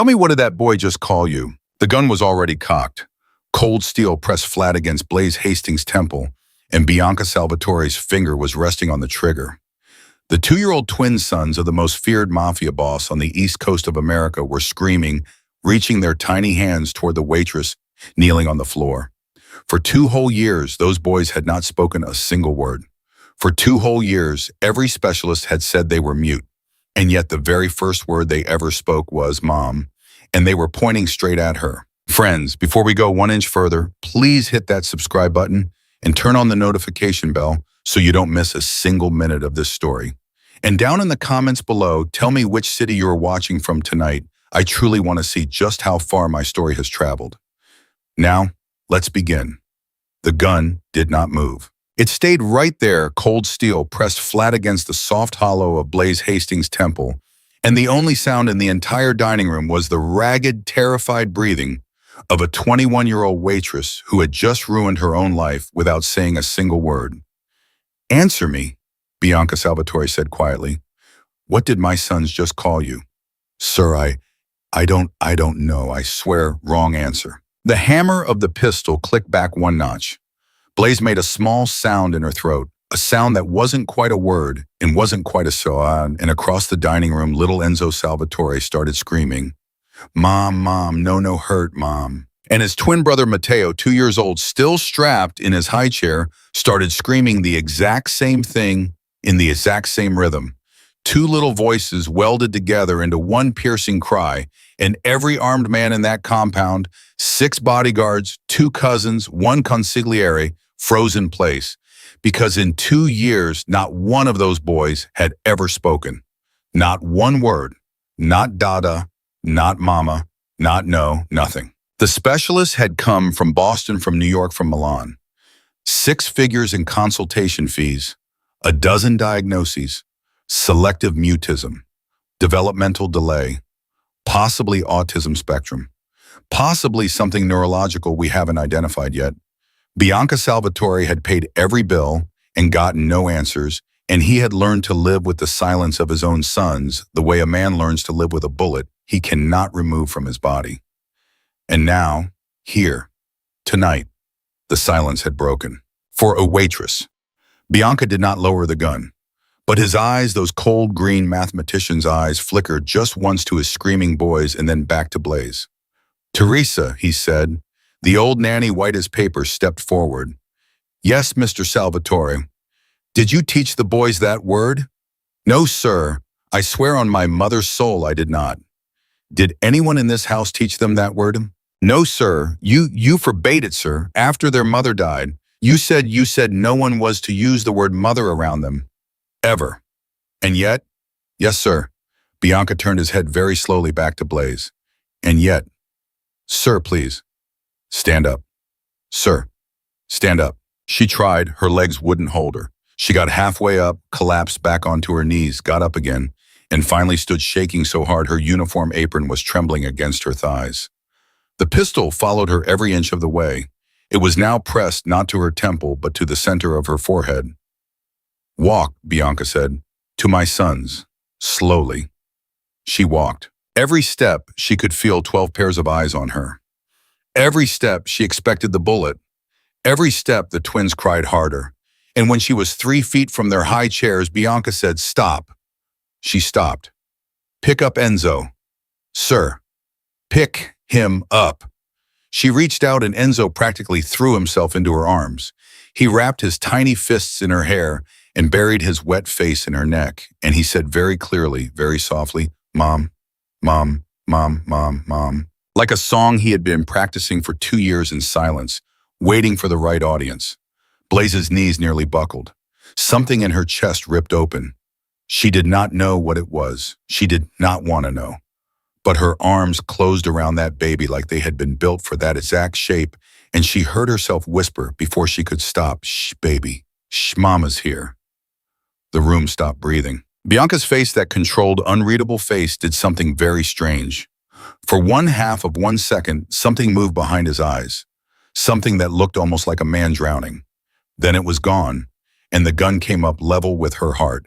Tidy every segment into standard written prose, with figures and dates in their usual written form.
Tell me, what did that boy just call you? The gun was already cocked. Cold steel pressed flat against Blaze Hastings' temple, and Bianca Salvatore's finger was resting on the trigger. The 2-year-old twin sons of the most feared mafia boss on the east coast of America were screaming, reaching their tiny hands toward the waitress kneeling on the floor. For 2 whole years, those boys had not spoken a single word. For 2 whole years, every specialist had said they were mute, and yet the very first word they ever spoke was "Mom," and they were pointing straight at her. Friends, before we go 1 inch further, please hit that subscribe button and turn on the notification bell so you don't miss a single minute of this story. And down in the comments below, tell me which city you're watching from tonight. I truly want to see just how far my story has traveled. Now, let's begin. The gun did not move. It stayed right there, cold steel pressed flat against the soft hollow of Blaze Hastings' temple, and the only sound in the entire dining room was the ragged, terrified breathing of a 21-year-old waitress who had just ruined her own life without saying a single word. "Answer me," Bianca Salvatore said quietly. "What did my sons just call you?" "Sir, I don't know. I swear, wrong answer." The hammer of the pistol clicked back 1 notch. Blaze made a small sound in her throat, a sound that wasn't quite a word and wasn't quite a sound, and across the dining room, little Enzo Salvatore started screaming, "Mom, Mom, no hurt, Mom." And his twin brother Matteo, 2 years old, still strapped in his high chair, started screaming the exact same thing in the exact same rhythm. 2 little voices welded together into one piercing cry, and every armed man in that compound, 6 bodyguards, 2 cousins, 1 consigliere, froze in place. Because in 2 years, not one of those boys had ever spoken. Not one word. Not Dada, not Mama, not no, nothing. The specialists had come from Boston, from New York, from Milan. 6 figures in consultation fees, a dozen diagnoses, selective mutism, developmental delay, possibly autism spectrum, possibly something neurological we haven't identified yet. Bianca Salvatore had paid every bill and gotten no answers, and he had learned to live with the silence of his own sons the way a man learns to live with a bullet he cannot remove from his body. And now, here, tonight, the silence had broken. For a waitress. Bianca did not lower the gun, but his eyes, those cold green mathematician's eyes, flickered just once to his screaming boys and then back to Blaze. "Teresa," he said. The old nanny, white as paper, stepped forward. "Yes, Mr. Salvatore. Did you teach the boys that word?" "No, sir. I swear on my mother's soul I did not." "Did anyone in this house teach them that word?" "No, sir. You forbade it, sir. After their mother died, you said no one was to use the word mother around them. Ever. And yet," "Yes, sir." Bianca turned his head very slowly back to Blaze. "And yet, sir, please, stand up. Sir, stand up." She tried, her legs wouldn't hold her. She got halfway up, collapsed back onto her knees, got up again, and finally stood shaking so hard her uniform apron was trembling against her thighs. The pistol followed her every inch of the way. It was now pressed not to her temple, but to the center of her forehead. "Walk," Bianca said, "to my sons, slowly." She walked. Every step, she could feel 12 pairs of eyes on her. Every step, she expected the bullet. Every step, the twins cried harder. And when she was 3 feet from their high chairs, Bianca said, "Stop." She stopped. "Pick up Enzo." "Sir." "Pick him up." She reached out and Enzo practically threw himself into her arms. He wrapped his tiny fists in her hair and buried his wet face in her neck, and he said very clearly, very softly, "Mom, Mom, Mom, Mom, Mom." Like a song he had been practicing for 2 years in silence, waiting for the right audience. Blaze's knees nearly buckled. Something in her chest ripped open. She did not know what it was. She did not want to know. But her arms closed around that baby like they had been built for that exact shape, and she heard herself whisper before she could stop, "Shh, baby. Shh, Mama's here." The room stopped breathing. Bianca's face, that controlled, unreadable face, did something very strange. For 1/2 of 1 second, something moved behind his eyes. Something that looked almost like a man drowning. Then it was gone, and the gun came up level with her heart.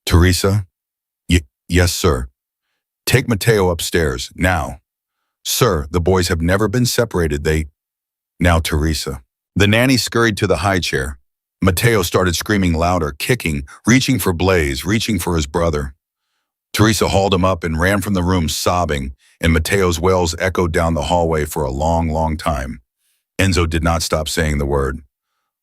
"Teresa?" Yes, sir." Take Mateo upstairs, now. Sir, the boys have never been separated, Now Teresa. The nanny scurried to the high chair. Mateo started screaming louder, kicking, reaching for Blaze, reaching for his brother. Teresa hauled him up and ran from the room sobbing, and Mateo's wails echoed down the hallway for a long, long time. Enzo did not stop saying the word.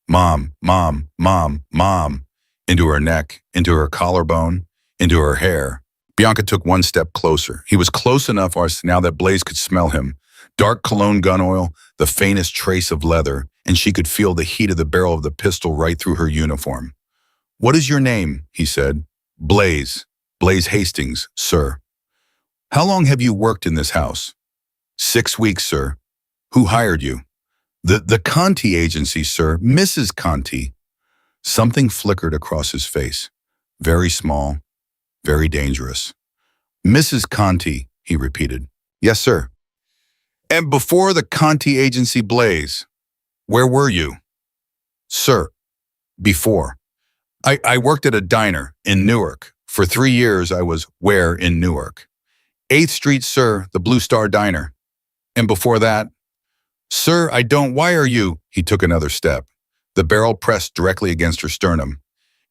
Mom, mom, mom, mom. Into her neck, into her collarbone, into her hair. Bianca took one step closer. He was close enough now that Blaze could smell him. Dark cologne gun oil, the faintest trace of leather, and she could feel the heat of the barrel of the pistol right through her uniform. What is your name? He said. Blaze. Blaze Hastings, sir. How long have you worked in this house? 6 weeks, sir. Who hired you? The Conti agency, sir. Mrs. Conti. Something flickered across his face. Very small, very dangerous. Mrs. Conti, he repeated. Yes, sir. And before the Conti agency, Blaze, where were you? Sir, before. I worked at a diner in Newark. For 3 years, I was where in Newark? 8th Street, sir, the Blue Star Diner. And before that? Sir, I don't. Why are you? He took another step. The barrel pressed directly against her sternum.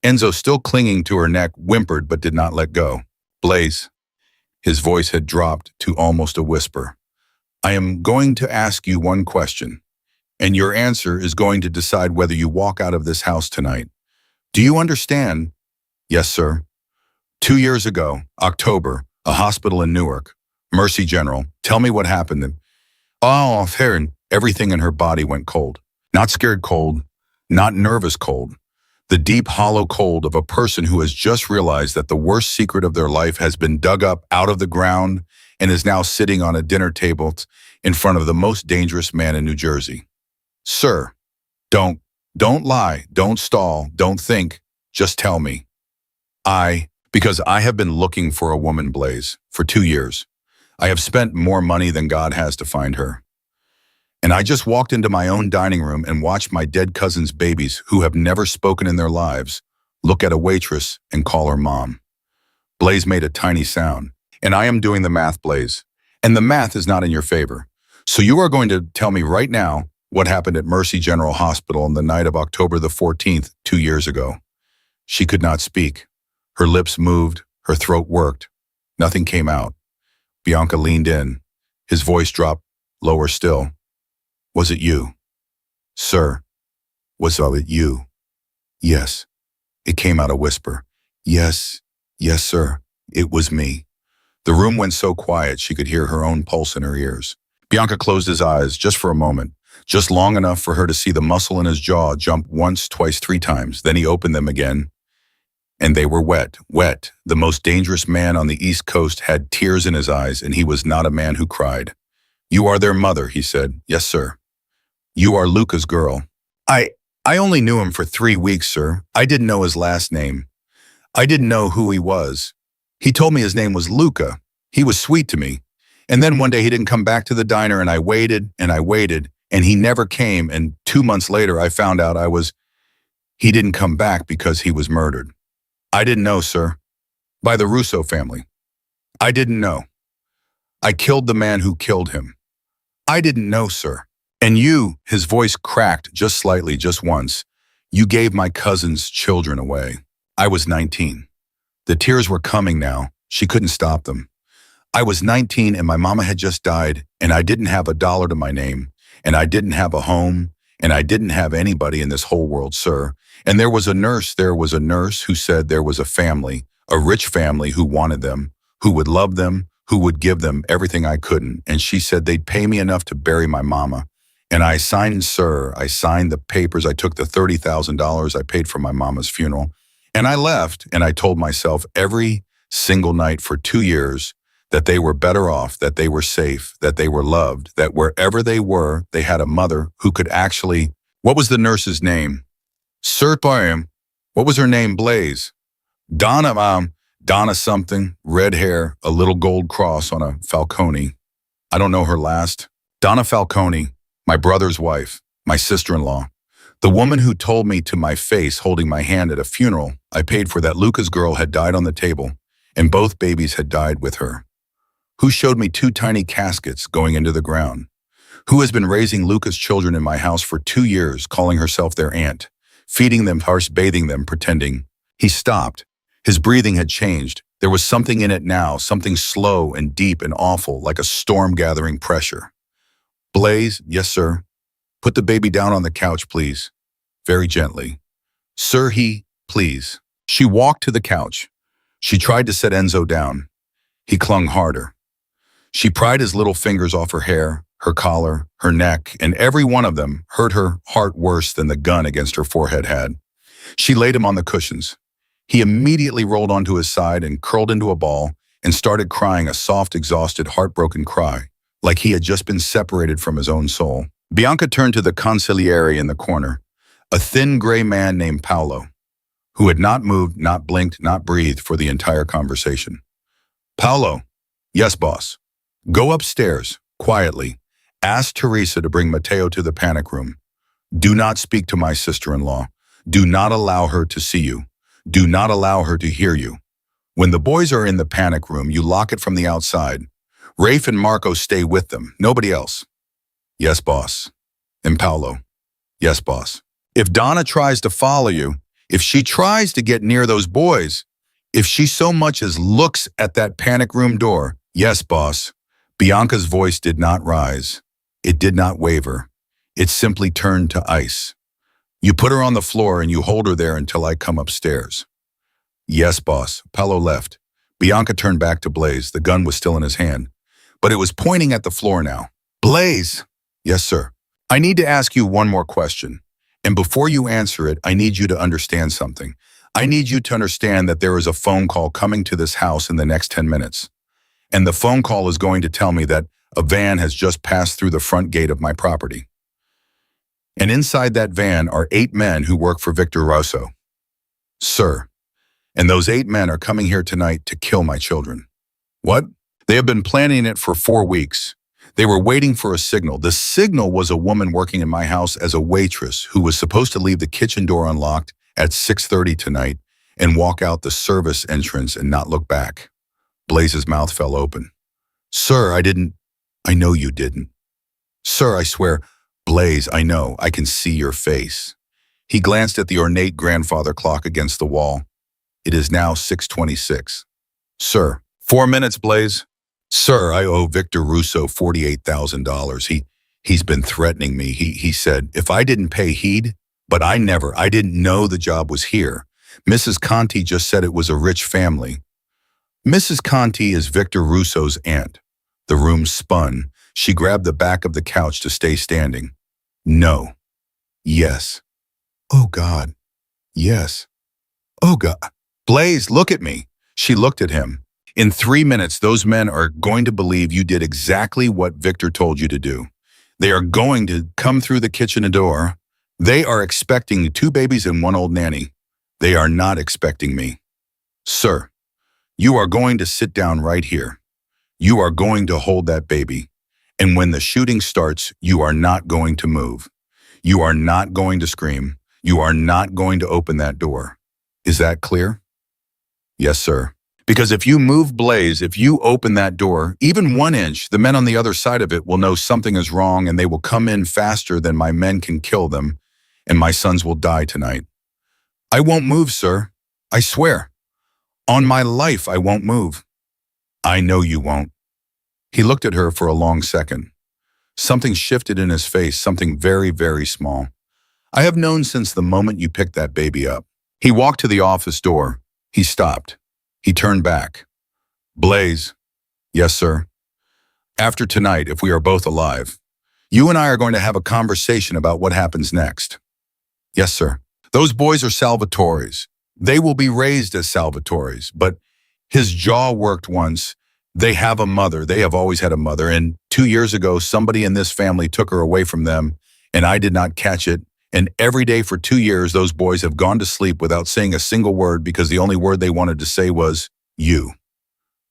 Enzo, still clinging to her neck, whimpered but did not let go. Blaze. His voice had dropped to almost a whisper. I am going to ask you one question, and your answer is going to decide whether you walk out of this house tonight. Do you understand? Yes, sir. 2 years ago, October, a hospital in Newark. Mercy General. Tell me what happened. Oh, Farron. Everything in her body went cold. Not scared cold, not nervous cold. The deep, hollow cold of a person who has just realized that the worst secret of their life has been dug up out of the ground and is now sitting on a dinner table in front of the most dangerous man in New Jersey. Sir, don't lie, don't stall, don't think, just tell me. Because I have been looking for a woman, Blaze, for 2 years. I have spent more money than God has to find her. And I just walked into my own dining room and watched my dead cousin's babies, who have never spoken in their lives, look at a waitress and call her mom. Blaze made a tiny sound. And I am doing the math, Blaze. And the math is not in your favor. So you are going to tell me right now what happened at Mercy General Hospital on the night of October the 14th, 2 years ago. She could not speak. Her lips moved, her throat worked. Nothing came out. Bianca leaned in. His voice dropped lower still. Was it you? Sir, was it you? Yes. It came out a whisper. Yes, sir. It was me. The room went so quiet she could hear her own pulse in her ears. Bianca closed his eyes just for a moment, just long enough for her to see the muscle in his jaw jump once, twice, 3 times. Then he opened them again, and they were wet. The most dangerous man on the East Coast had tears in his eyes, and he was not a man who cried. You are their mother, he said. Yes, sir. You are Luca's girl. I only knew him for 3 weeks, sir. I didn't know his last name. I didn't know who he was. He told me his name was Luca. He was sweet to me. And then one day he didn't come back to the diner, and I waited, and he never came, and 2 months later I found out he didn't come back because he was murdered. I didn't know, sir. By the Russo family. I didn't know. I killed the man who killed him. I didn't know, sir. And you, his voice cracked just slightly, just once, you gave my cousin's children away. I was 19. The tears were coming now. She couldn't stop them. I was 19 and my mama had just died, and I didn't have $1 to my name, and I didn't have a home, and I didn't have anybody in this whole world, sir. And there was a nurse who said there was a family, a rich family who wanted them, who would love them, who would give them everything I couldn't. And she said they'd pay me enough to bury my mama. And I signed the papers. I took the $30,000 I paid for my mama's funeral. And I left, and I told myself every single night for 2 years that they were better off, that they were safe, that they were loved, that wherever they were, they had a mother who could actually... What was the nurse's name? Sir Parham. What was her name? Blaze. Donna something, red hair, a little gold cross on a Falcone. I don't know her last. Donna Falcone, my brother's wife, my sister-in-law. The woman who told me to my face, holding my hand at a funeral I paid for, that Luca's girl had died on the table, and both babies had died with her. Who showed me two tiny caskets going into the ground? Who has been raising Luca's children in my house for 2 years, calling herself their aunt, feeding them, harsh bathing them, pretending? He stopped. His breathing had changed. There was something in it now, something slow and deep and awful, like a storm gathering pressure. Blaze, yes, sir. Put the baby down on the couch, please. Very gently. Sir, please. She walked to the couch. She tried to set Enzo down. He clung harder. She pried his little fingers off her hair, her collar, her neck, and every one of them hurt her heart worse than the gun against her forehead had. She laid him on the cushions. He immediately rolled onto his side and curled into a ball and started crying a soft, exhausted, heartbroken cry, like he had just been separated from his own soul. Bianca turned to the consigliere in the corner, a thin gray man named Paolo, who had not moved, not blinked, not breathed for the entire conversation. Paolo, yes, boss. Go upstairs, quietly. Ask Teresa to bring Matteo to the panic room. Do not speak to my sister-in-law. Do not allow her to see you. Do not allow her to hear you. When the boys are in the panic room, you lock it from the outside. Rafe and Marco stay with them, nobody else. Yes, boss. And Paolo. Yes, boss. If Donna tries to follow you, if she tries to get near those boys, if she so much as looks at that panic room door, yes, boss. Bianca's voice did not rise. It did not waver. It simply turned to ice. You put her on the floor and you hold her there until I come upstairs. Yes, boss. Paolo left. Bianca turned back to Blaze. The gun was still in his hand, but it was pointing at the floor now. Blaze! Yes, sir. I need to ask you one more question. And before you answer it, I need you to understand something. I need you to understand that there is a phone call coming to this house in the next 10 minutes. And the phone call is going to tell me that a van has just passed through the front gate of my property. And inside that van are 8 men who work for Victor Russo. Sir, and those 8 men are coming here tonight to kill my children. What? They have been planning it for 4 weeks. They were waiting for a signal. The signal was a woman working in my house as a waitress who was supposed to leave the kitchen door unlocked at 6:30 tonight and walk out the service entrance and not look back. Blaze's mouth fell open. Sir, I know you didn't. Sir, I swear. Blaze, I know. I can see your face. He glanced at the ornate grandfather clock against the wall. It is now 6:26. Sir, 4 minutes, Blaze. Sir, I owe Victor Russo $48,000. He's been threatening me. He said, if I didn't pay heed, but I didn't know the job was here. Mrs. Conti just said it was a rich family. Mrs. Conti is Victor Russo's aunt. The room spun. She grabbed the back of the couch to stay standing. No. Yes. Oh, God. Yes. Oh, God. Blaze, look at me. She looked at him. In 3 minutes, those men are going to believe you did exactly what Victor told you to do. They are going to come through the kitchen door. They are expecting 2 babies and 1 old nanny. They are not expecting me. Sir, you are going to sit down right here. You are going to hold that baby. And when the shooting starts, you are not going to move. You are not going to scream. You are not going to open that door. Is that clear? Yes, sir. Because if you move, Blaze, if you open that door, even 1 inch, the men on the other side of it will know something is wrong and they will come in faster than my men can kill them, and my sons will die tonight. I won't move, sir. I swear. On my life, I won't move. I know you won't. He looked at her for a long second. Something shifted in his face, something very, very small. I have known since the moment you picked that baby up. He walked to the office door. He stopped. He turned back. Blaze. Yes, sir. After tonight, if we are both alive, you and I are going to have a conversation about what happens next. Yes, sir. Those boys are Salvatore's. They will be raised as Salvatore's, but his jaw worked once. They have a mother. They have always had a mother. And 2 years ago, somebody in this family took her away from them, and I did not catch it. And every day for 2 years, those boys have gone to sleep without saying a single word because the only word they wanted to say was, you.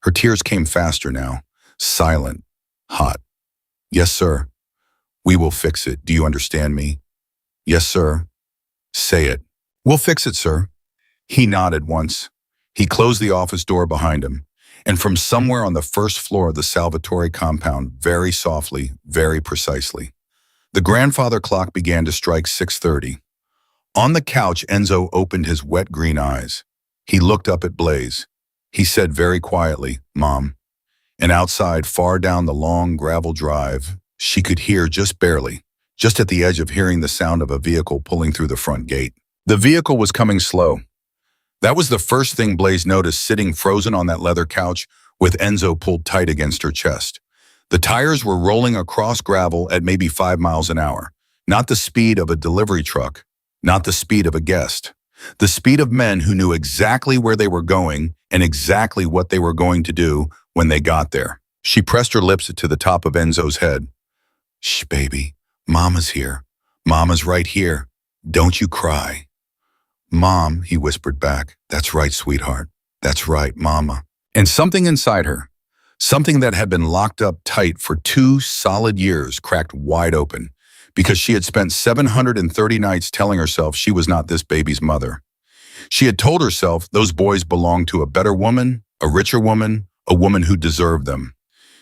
Her tears came faster now, silent, hot. Yes, sir. We will fix it. Do you understand me? Yes, sir. Say it. We'll fix it, sir. He nodded once. He closed the office door behind him. And from somewhere on the first floor of the Salvatore compound, very softly, very precisely, the grandfather clock began to strike 6:30. On the couch, Enzo opened his wet green eyes. He looked up at Blaze. He said very quietly, "Mom." And outside, far down the long gravel drive, she could hear just barely, just at the edge of hearing the sound of a vehicle pulling through the front gate. The vehicle was coming slow. That was the first thing Blaze noticed, sitting frozen on that leather couch with Enzo pulled tight against her chest. The tires were rolling across gravel at maybe 5 miles an hour. Not the speed of a delivery truck, not the speed of a guest. The speed of men who knew exactly where they were going and exactly what they were going to do when they got there. She pressed her lips to the top of Enzo's head. "Shh, baby. Mama's here. Mama's right here. Don't you cry." "Mom," he whispered back. "That's right, sweetheart. That's right, Mama." And something inside her, something that had been locked up tight for 2 solid years, cracked wide open, because she had spent 730 nights telling herself she was not this baby's mother. She had told herself those boys belonged to a better woman, a richer woman, a woman who deserved them.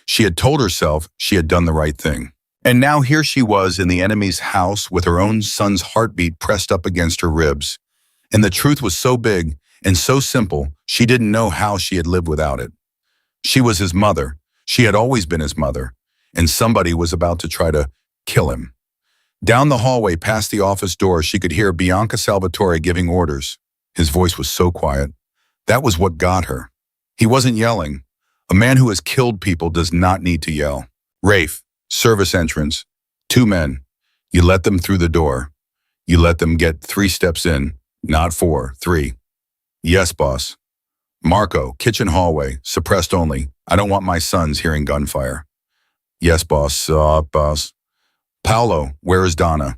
She had told herself she had done the right thing. And now here she was in the enemy's house with her own son's heartbeat pressed up against her ribs. And the truth was so big and so simple, she didn't know how she had lived without it. She was his mother. She had always been his mother. And somebody was about to try to kill him. Down the hallway past the office door, she could hear Bianca Salvatore giving orders. His voice was so quiet. That was what got her. He wasn't yelling. A man who has killed people does not need to yell. "Rafe, service entrance. 2 men. You let them through the door. You let them get 3 steps in, not 4, 3. "Yes, boss." "Marco, kitchen hallway, suppressed only. I don't want my sons hearing gunfire." "Yes, boss. Boss." "Paolo, where is Donna?"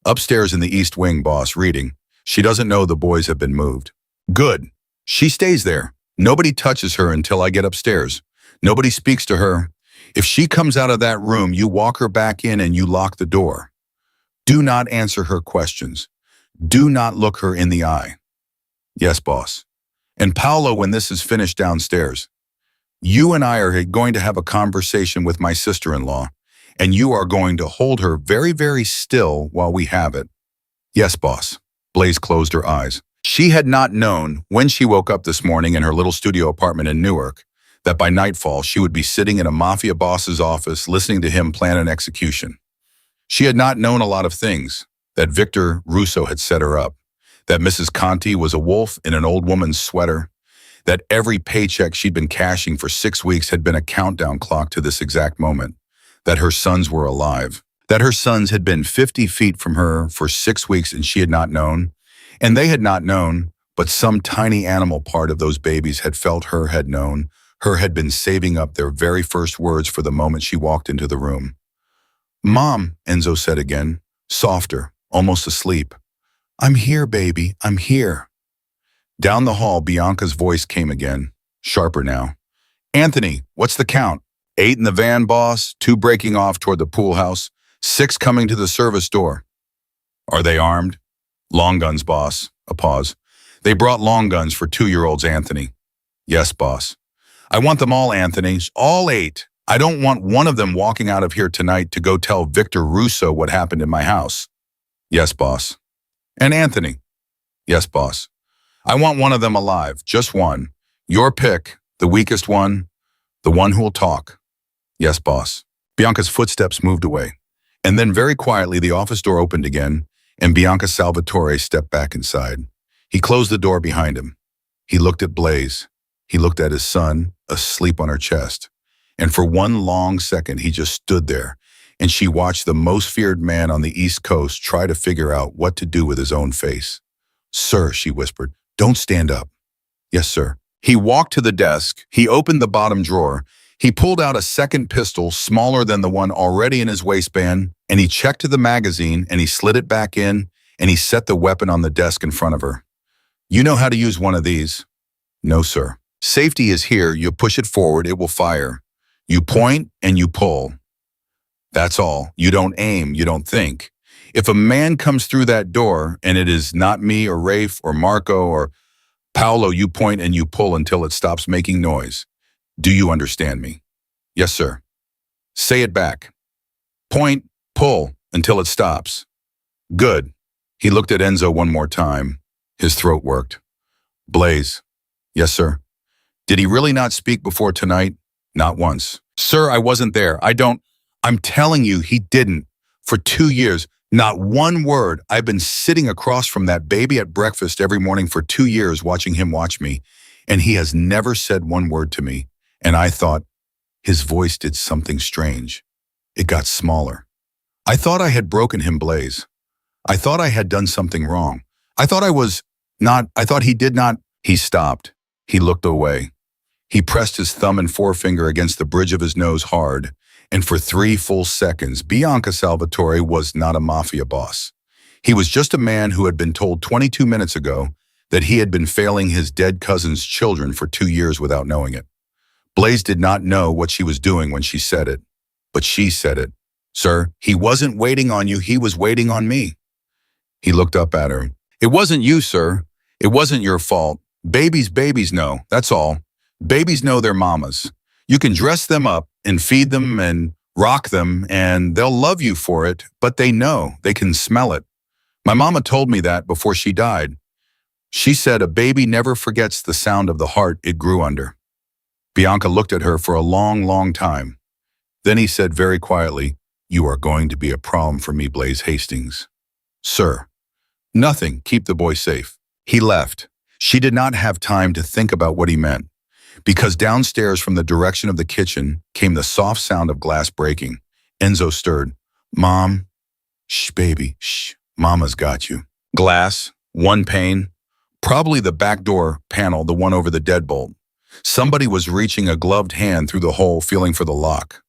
"Upstairs in the east wing, boss, reading. She doesn't know the boys have been moved." "Good. She stays there. Nobody touches her until I get upstairs. Nobody speaks to her. If she comes out of that room, you walk her back in and you lock the door. Do not answer her questions. Do not look her in the eye." "Yes, boss." "And Paolo, when this is finished downstairs, you and I are going to have a conversation with my sister-in-law, and you are going to hold her very, very still while we have it." "Yes, boss." Blaze closed her eyes. She had not known, when she woke up this morning in her little studio apartment in Newark, that by nightfall she would be sitting in a mafia boss's office listening to him plan an execution. She had not known a lot of things, that Victor Russo had set her up, that Mrs. Conti was a wolf in an old woman's sweater, that every paycheck she'd been cashing for 6 weeks had been a countdown clock to this exact moment, that her sons were alive, that her sons had been 50 feet from her for 6 weeks and she had not known, and they had not known, but some tiny animal part of those babies had felt her, had known, her had been saving up their very first words for the moment she walked into the room. "Mom," Enzo said again, softer, almost asleep. "I'm here, baby, I'm here." Down the hall, Bianca's voice came again, sharper now. "Anthony, what's the count? 8 in the van, boss, 2 breaking off toward the pool house, 6 coming to the service door." "Are they armed?" "Long guns, boss." A pause. "They brought long guns for 2-year-olds, Anthony." "Yes, boss." "I want them all, Anthony, all 8. I don't want one of them walking out of here tonight to go tell Victor Russo what happened in my house." "Yes, boss." "And Anthony?" "Yes, boss." "I want one of them alive, just one. Your pick, the weakest one, the one who'll talk." "Yes, boss." Bianca's footsteps moved away. And then very quietly the office door opened again, and Bianca Salvatore stepped back inside. He closed the door behind him. He looked at Blaze. He looked at his son, asleep on her chest. And for one long second, he just stood there, and she watched the most feared man on the East Coast try to figure out what to do with his own face. "Sir," she whispered, "don't stand up." "Yes, sir." He walked to the desk. He opened the bottom drawer. He pulled out a second pistol, smaller than the one already in his waistband, and he checked the magazine, and he slid it back in, and he set the weapon on the desk in front of her. "You know how to use one of these?" "No, sir." "Safety is here. You push it forward, it will fire. You point and you pull. That's all. You don't aim, you don't think. If a man comes through that door and it is not me or Rafe or Marco or Paolo, you point and you pull until it stops making noise. Do you understand me? Yes, sir. Say it back. Point, pull, until it stops. Good. He looked at Enzo one more time. His throat worked. Blaze. Yes, sir. Did he really not speak before tonight? Not once. Sir, I wasn't there. I'm telling you, he didn't. For 2 years, not one word. I've been sitting across from that baby at breakfast every morning for 2 years watching him watch me, and he has never said one word to me. And I thought his voice did something strange. It got smaller. I thought I had broken him, Blaze. I thought I had done something wrong. I thought he did not. He stopped. He looked away. He pressed his thumb and forefinger against the bridge of his nose hard, and for 3 full seconds, Bianca Salvatore was not a mafia boss. He was just a man who had been told 22 minutes ago that he had been failing his dead cousin's children for 2 years without knowing it. Blaze did not know what she was doing when she said it, but she said it. Sir, he wasn't waiting on you, he was waiting on me. He looked up at her. It wasn't you, sir. It wasn't your fault. Babies know, that's all. Babies know their mamas. You can dress them up and feed them and rock them and they'll love you for it, but they know, they can smell it. My mama told me that before she died. She said a baby never forgets the sound of the heart it grew under. Bianca looked at her for a long, long time. Then he said very quietly, "You are going to be a problem for me, Blaze Hastings." Sir. Nothing, keep the boy safe. He left. She did not have time to think about what he meant, because downstairs from the direction of the kitchen came the soft sound of glass breaking. Enzo stirred. Mom. Shh, baby, shh. Mama's got you. Glass, one pane. Probably the back door panel, the one over the deadbolt. Somebody was reaching a gloved hand through the hole, feeling for the lock.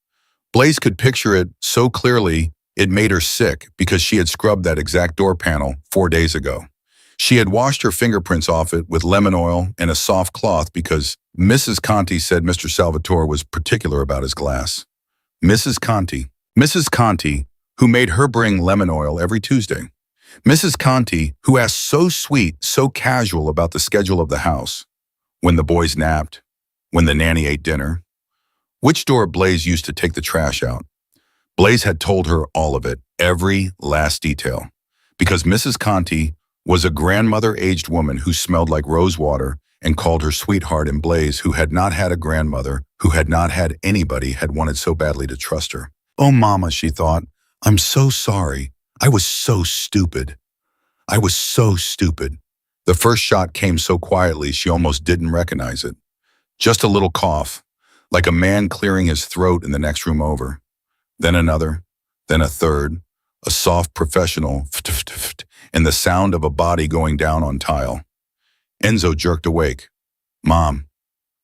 Blaze could picture it so clearly it made her sick because she had scrubbed that exact door panel 4 days ago. She had washed her fingerprints off it with lemon oil and a soft cloth because Mrs. Conti said Mr. Salvatore was particular about his glass. Mrs. Conti, who made her bring lemon oil every Tuesday. Mrs. Conti, who asked so sweet, so casual about the schedule of the house. When the boys napped, when the nanny ate dinner. Which door Blaze used to take the trash out. Blaze had told her all of it, every last detail. Because Mrs. Conti was a grandmother-aged woman who smelled like rose water and called her sweetheart, and Blaze, who had not had a grandmother, who had not had anybody, had wanted so badly to trust her. Oh, Mama, she thought, I'm so sorry. I was so stupid. I was so stupid. The first shot came so quietly she almost didn't recognize it. Just a little cough, like a man clearing his throat in the next room over. Then another, then a third, a soft professional ft, and the sound of a body going down on tile. Enzo jerked awake. Mom,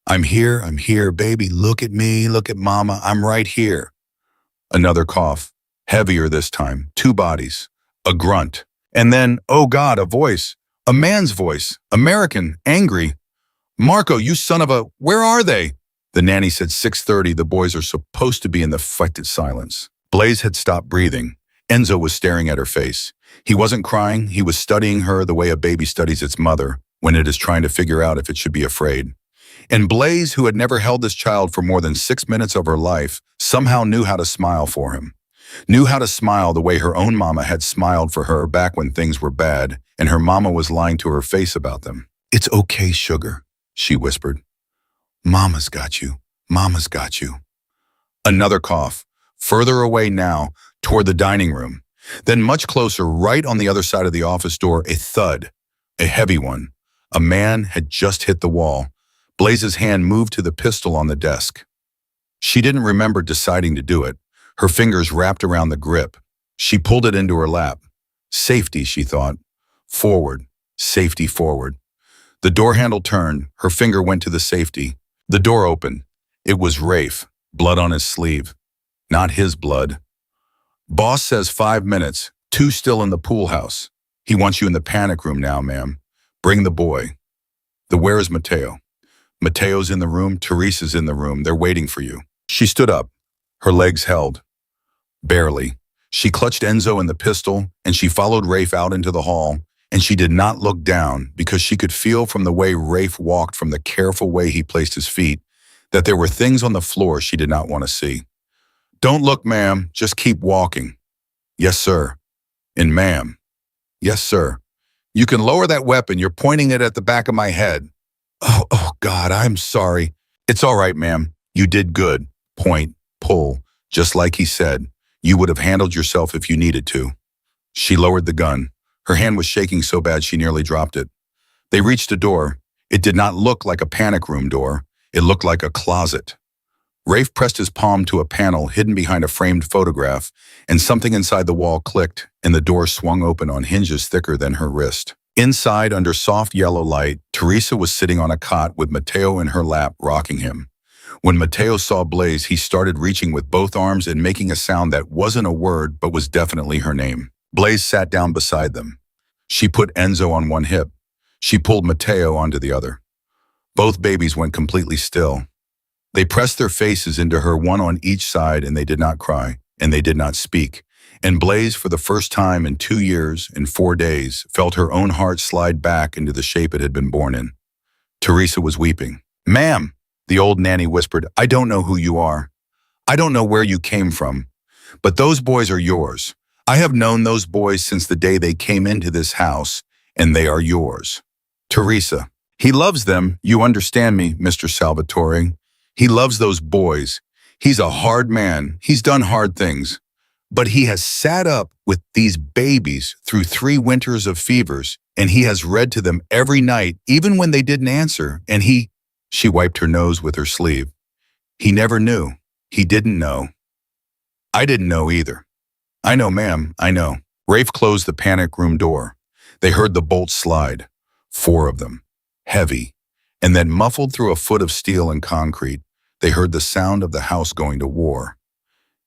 I'm here, baby. Look at me, look at Mama, I'm right here. Another cough, heavier this time, 2 bodies, a grunt. And then, oh God, a voice, a man's voice, American, angry. Marco, you son of a, where are they? The nanny said 6:30, the boys are supposed to be in the affected silence. Blaze had stopped breathing. Enzo was staring at her face. He wasn't crying, he was studying her the way a baby studies its mother when it is trying to figure out if it should be afraid. And Blaze, who had never held this child for more than 6 minutes of her life, somehow knew how to smile for him. Knew how to smile the way her own mama had smiled for her back when things were bad and her mama was lying to her face about them. It's okay, sugar, she whispered. Mama's got you. Mama's got you. Another cough, further away now, toward the dining room. Then much closer, right on the other side of the office door, a thud, a heavy one. A man had just hit the wall. Blaze's hand moved to the pistol on the desk. She didn't remember deciding to do it. Her fingers wrapped around the grip. She pulled it into her lap. Safety, she thought. Forward, safety forward. The door handle turned. Her finger went to the safety. The door opened. It was Rafe, blood on his sleeve. Not his blood. Boss says 5 minutes, 2 still in the pool house. He wants you in the panic room now, ma'am. Bring the boy. Where is Matteo? Matteo's in the room, Teresa's in the room, they're waiting for you. She stood up, her legs held. Barely. She clutched Enzo and the pistol, and she followed Rafe out into the hall, and she did not look down because she could feel from the way Rafe walked, from the careful way he placed his feet, that there were things on the floor she did not want to see. "Don't look, ma'am. Just keep walking." "Yes, sir." And "Ma'am." "Yes, sir." "You can lower that weapon. You're pointing it at the back of my head." Oh, God, I'm sorry." "It's all right, ma'am. You did good. Point, pull, just like he said. You would have handled yourself if you needed to." She lowered the gun. Her hand was shaking so bad she nearly dropped it. They reached a door. It did not look like a panic room door. It looked like a closet. Rafe pressed his palm to a panel hidden behind a framed photograph, and something inside the wall clicked, and the door swung open on hinges thicker than her wrist. Inside, under soft yellow light, Teresa was sitting on a cot with Mateo in her lap, rocking him. When Mateo saw Blaze, he started reaching with both arms and making a sound that wasn't a word but was definitely her name. Blaze sat down beside them. She put Enzo on one hip. She pulled Mateo onto the other. Both babies went completely still. They pressed their faces into her, one on each side, and they did not cry, and they did not speak. And Blaze, for the first time in 2 years and 4 days, felt her own heart slide back into the shape it had been born in. Teresa was weeping. "Ma'am," the old nanny whispered, "I don't know who you are. I don't know where you came from, but those boys are yours. I have known those boys since the day they came into this house, and they are yours." "Teresa, he loves them, you understand me, Mr. Salvatore. He loves those boys. He's a hard man. He's done hard things. But he has sat up with these babies through 3 winters of fevers, and he has read to them every night, even when they didn't answer, and he—" She wiped her nose with her sleeve. "He never knew. He didn't know. I didn't know either." "I know, ma'am, I know." Rafe closed the panic room door. They heard the bolts slide. 4 of them. Heavy. And then, muffled through a foot of steel and concrete, they heard the sound of the house going to war.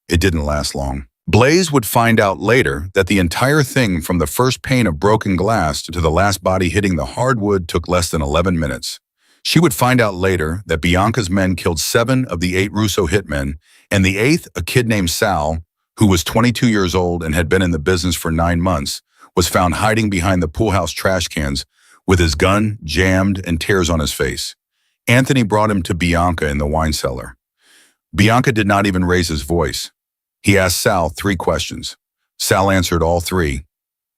It didn't last long. Blaze would find out later that the entire thing, from the first pane of broken glass to the last body hitting the hardwood, took less than 11 minutes. She would find out later that Bianca's men killed 7 of the 8 Russo hitmen, and the 8th, a kid named Sal, who was 22 years old and had been in the business for 9 months, was found hiding behind the pool house trash cans with his gun jammed and tears on his face. Anthony brought him to Bianca in the wine cellar. Bianca did not even raise his voice. He asked Sal 3 questions. Sal answered all 3.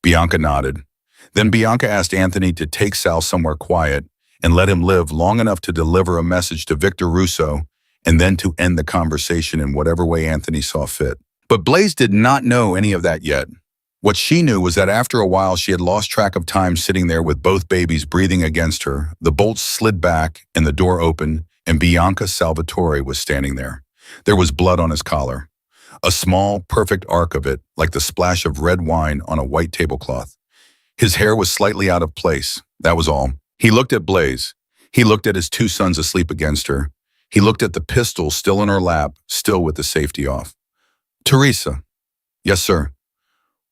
Bianca nodded. Then Bianca asked Anthony to take Sal somewhere quiet and let him live long enough to deliver a message to Victor Russo and then to end the conversation in whatever way Anthony saw fit. But Blaze did not know any of that yet. What she knew was that after a while she had lost track of time sitting there with both babies breathing against her. The bolts slid back and the door opened, and Bianca Salvatore was standing there. There was blood on his collar. A small, perfect arc of it, like the splash of red wine on a white tablecloth. His hair was slightly out of place, that was all. He looked at Blaze. He looked at his 2 sons asleep against her. He looked at the pistol still in her lap, still with the safety off. "Teresa." "Yes, sir."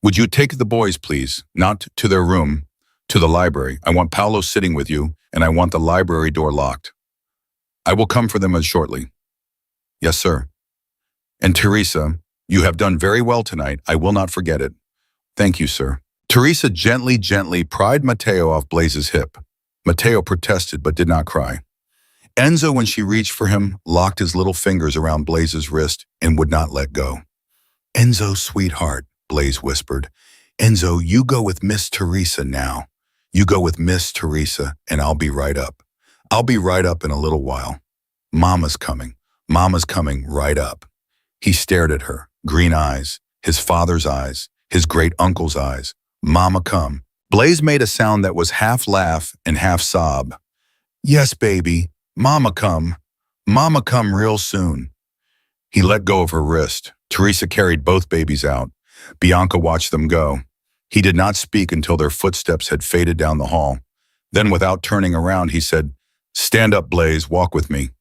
"Would you take the boys, please, not to their room, to the library. I want Paolo sitting with you, and I want the library door locked. I will come for them shortly." "Yes, sir." "And Teresa, you have done very well tonight. I will not forget it." "Thank you, sir." Teresa gently pried Mateo off Blaze's hip. Mateo protested but did not cry. Enzo, when she reached for him, locked his little fingers around Blaze's wrist and would not let go. "Enzo, sweetheart," Blaze whispered. "Enzo, you go with Miss Teresa now. You go with Miss Teresa, and I'll be right up. I'll be right up in a little while. Mama's coming. Mama's coming right up." He stared at her, green eyes, his father's eyes, his great-uncle's eyes. "Mama come." Blaze made a sound that was half laugh and half sob. "Yes, baby. Mama come. Mama come real soon." He let go of her wrist. Teresa carried both babies out. Bianca watched them go. He did not speak until their footsteps had faded down the hall. Then, without turning around, he said, "Stand up, Blaze, walk with me."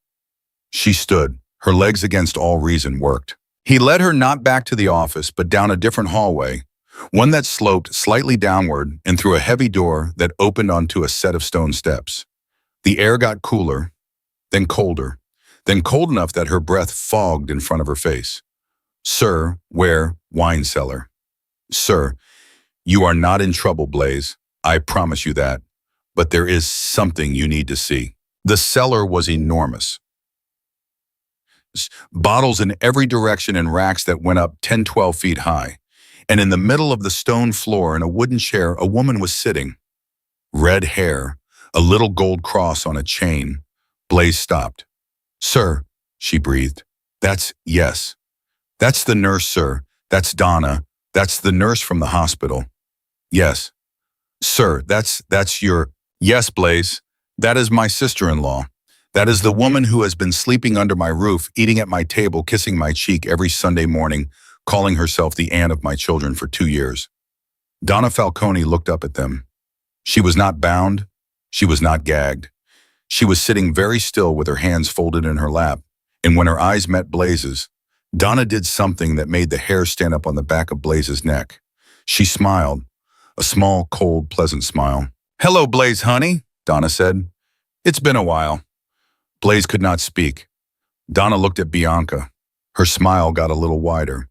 She stood. Her legs, against all reason, worked. He led her not back to the office, but down a different hallway, one that sloped slightly downward and through a heavy door that opened onto a set of stone steps. The air got cooler, then colder, then cold enough that her breath fogged in front of her face. "Sir, where? Wine cellar." "Sir, you are not in trouble, Blaze. I promise you that. But there is something you need to see." The cellar was enormous. bottles in every direction in racks that went up 10, 12 feet high. And in the middle of the stone floor in a wooden chair, a woman was sitting. Red hair, a little gold cross on a chain. Blaze stopped. "Sir," she breathed. Yes. That's the nurse, sir. That's Donna. That's the nurse from the hospital." "Yes. Sir, that's your—" "Yes, Blaze. That is my sister-in-law. That is the woman who has been sleeping under my roof, eating at my table, kissing my cheek every Sunday morning, calling herself the aunt of my children for 2 years." Donna Falcone looked up at them. She was not bound. She was not gagged. She was sitting very still with her hands folded in her lap, and when her eyes met Blaze's, Donna did something that made the hair stand up on the back of Blaze's neck. She smiled, a small, cold, pleasant smile. "Hello, Blaze, honey," Donna said. "It's been a while." Blaze could not speak. Donna looked at Bianca. Her smile got a little wider.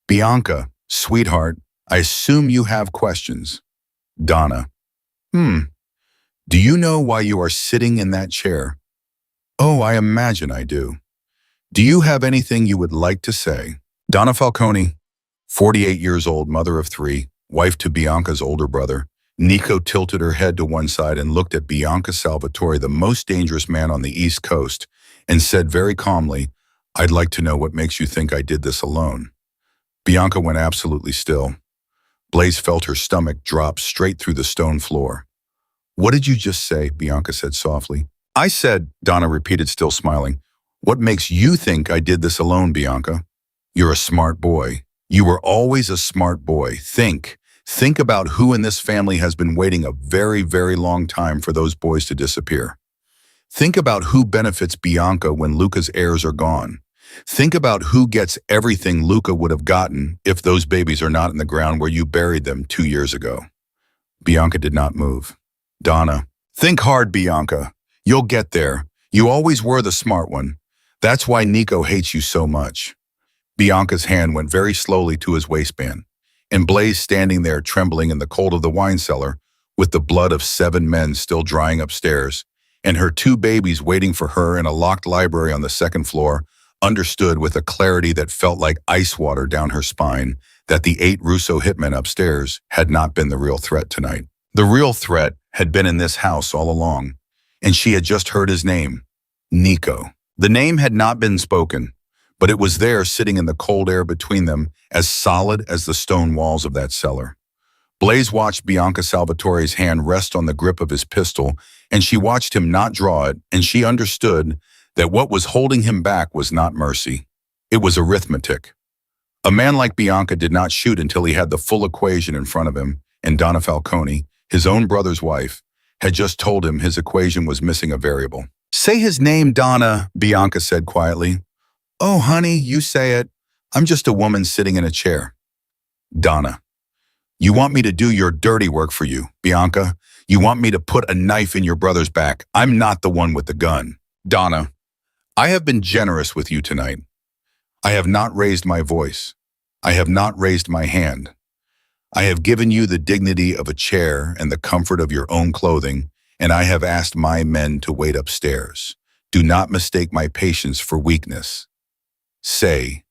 "Bianca, sweetheart, I assume you have questions." Donna. Do you know why you are sitting in that chair?" "Oh, I imagine I do." "Do you have anything you would like to say?" Donna Falcone, 48 years old, mother of 3, wife to Bianca's older brother. Nico tilted her head to one side and looked at Bianca Salvatore, the most dangerous man on the East Coast, and said very calmly, "I'd like to know what makes you think I did this alone." Bianca went absolutely still. Blaze felt her stomach drop straight through the stone floor. "What did you just say?" Bianca said softly. "I said," Donna repeated, still smiling, "what makes you think I did this alone, Bianca? You're a smart boy. You were always a smart boy. Think about who in this family has been waiting a very, very long time for those boys to disappear. Think about who benefits Bianca when Luca's heirs are gone. Think about who gets everything Luca would have gotten if those babies are not in the ground where you buried them 2 years ago." Bianca did not move. Donna. "Think hard, Bianca. You'll get there. You always were the smart one. That's why Nico hates you so much." Bianca's hand went very slowly to his waistband, and Blaze standing there trembling in the cold of the wine cellar, with the blood of 7 men still drying upstairs, and her 2 babies waiting for her in a locked library on the 2nd floor, understood with a clarity that felt like ice water down her spine that the 8 Russo hitmen upstairs had not been the real threat tonight. The real threat had been in this house all along, and she had just heard his name, Nico. The name had not been spoken, but it was there sitting in the cold air between them, as solid as the stone walls of that cellar. Blaze watched Bianca Salvatore's hand rest on the grip of his pistol, and she watched him not draw it, and she understood that what was holding him back was not mercy. It was arithmetic. A man like Bianca did not shoot until he had the full equation in front of him, and Donna Falcone, his own brother's wife, had just told him his equation was missing a variable. "Say his name, Donna," Bianca said quietly. "Oh, honey, you say it. I'm just a woman sitting in a chair." Donna. "You want me to do your dirty work for you, Bianca. You want me to put a knife in your brother's back. I'm not the one with the gun." Donna. "I have been generous with you tonight. I have not raised my voice. I have not raised my hand. I have given you the dignity of a chair and the comfort of your own clothing, and I have asked my men to wait upstairs. Do not mistake my patience for weakness. Say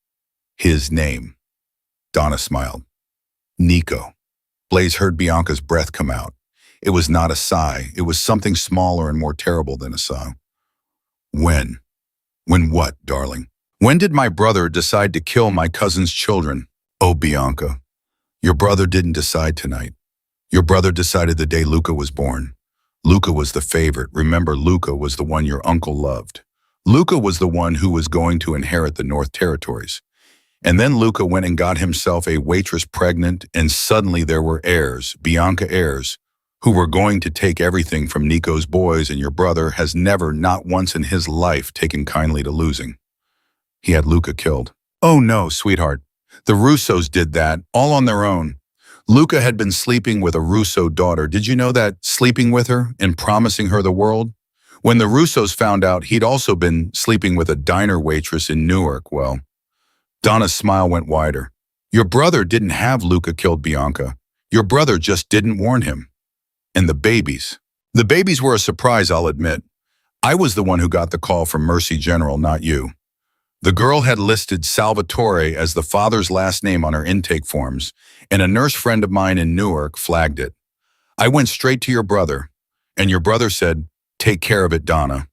his name." Donna smiled. "Nico." Blaze heard Bianca's breath come out. It was not a sigh. It was something smaller and more terrible than a sigh. "When? When what, darling? When did my brother decide to kill my cousin's children?" "Oh, Bianca, your brother didn't decide tonight. Your brother decided the day Luca was born. Luca was the favorite. Remember, Luca was the one your uncle loved. Luca was the one who was going to inherit the North Territories. And then Luca went and got himself a waitress pregnant, and suddenly there were heirs, Bianca heirs, who were going to take everything from Nico's boys, and your brother has never, not once in his life, taken kindly to losing. He had Luca killed." "Oh no, sweetheart. The Russos did that, all on their own. Luca had been sleeping with a Russo daughter. Did you know that? Sleeping with her and promising her the world? When the Russos found out he'd also been sleeping with a diner waitress in Newark, well..." Donna's smile went wider. "Your brother didn't have Luca killed, Bianca. Your brother just didn't warn him. And the babies. The babies were a surprise, I'll admit. I was the one who got the call from Mercy General, not you. The girl had listed Salvatore as the father's last name on her intake forms, and a nurse friend of mine in Newark flagged it. I went straight to your brother, and your brother said, "Take care of it, Donna."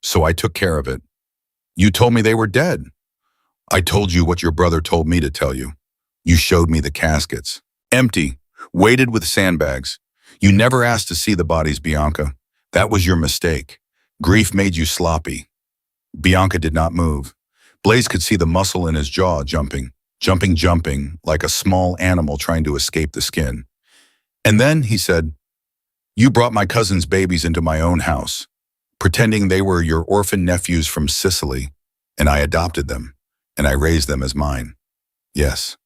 So I took care of it. You told me they were dead. I told you what your brother told me to tell you. You showed me the caskets. Empty, weighted with sandbags. You never asked to see the bodies, Bianca. That was your mistake. Grief made you sloppy. Bianca did not move. Blaze could see the muscle in his jaw jumping, like a small animal trying to escape the skin. And then he said, "You brought my cousin's babies into my own house, pretending they were your orphan nephews from Sicily, and I adopted them, and I raised them as mine." Yes.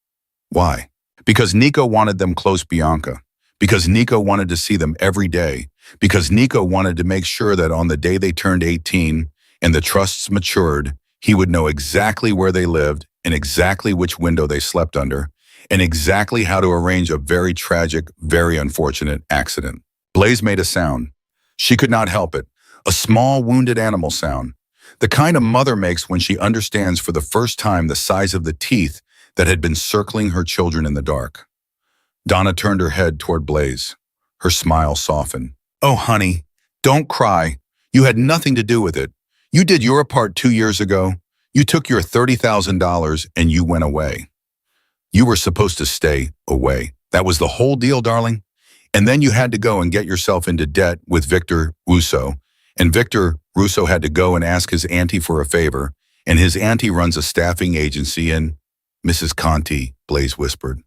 Why? Because Nico wanted them close, Bianca. Because Nico wanted to see them every day. Because Nico wanted to make sure that on the day they turned 18 and the trusts matured, he would know exactly where they lived and exactly which window they slept under and exactly how to arrange a very tragic, very unfortunate accident. Blaze made a sound. She could not help it. A small, wounded animal sound. The kind a mother makes when she understands for the first time the size of the teeth that had been circling her children in the dark. Donna turned her head toward Blaze. Her smile softened. "Oh, honey, don't cry. You had nothing to do with it. You did your part 2 years ago. You took your $30,000 and you went away. You were supposed to stay away. That was the whole deal, darling. And then you had to go and get yourself into debt with Victor Russo. And Victor Russo had to go and ask his auntie for a favor. And his auntie runs a staffing agency in Mrs. Conti," Blaze whispered.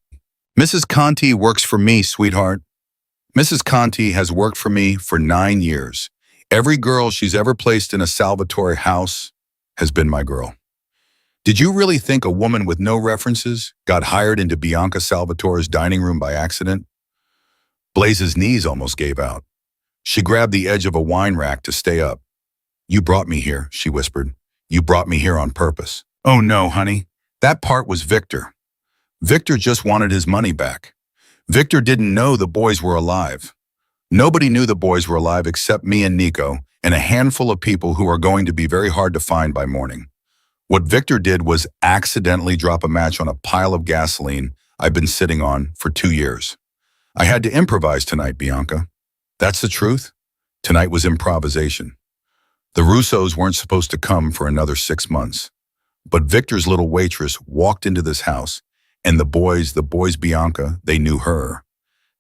"Mrs. Conti works for me, sweetheart. Mrs. Conti has worked for me for 9 years. Every girl she's ever placed in a Salvatore house has been my girl. Did you really think a woman with no references got hired into Bianca Salvatore's dining room by accident?" Blaze's knees almost gave out. She grabbed the edge of a wine rack to stay up. "You brought me here," she whispered. "You brought me here on purpose." "Oh no, honey. That part was Victor. Victor just wanted his money back. Victor didn't know the boys were alive. Nobody knew the boys were alive except me and Nico and a handful of people who are going to be very hard to find by morning. What Victor did was accidentally drop a match on a pile of gasoline I've been sitting on for 2 years. I had to improvise tonight, Bianca. That's the truth. Tonight was improvisation. The Russos weren't supposed to come for another 6 months. But Victor's little waitress walked into this house, and the boys, Bianca, they knew her.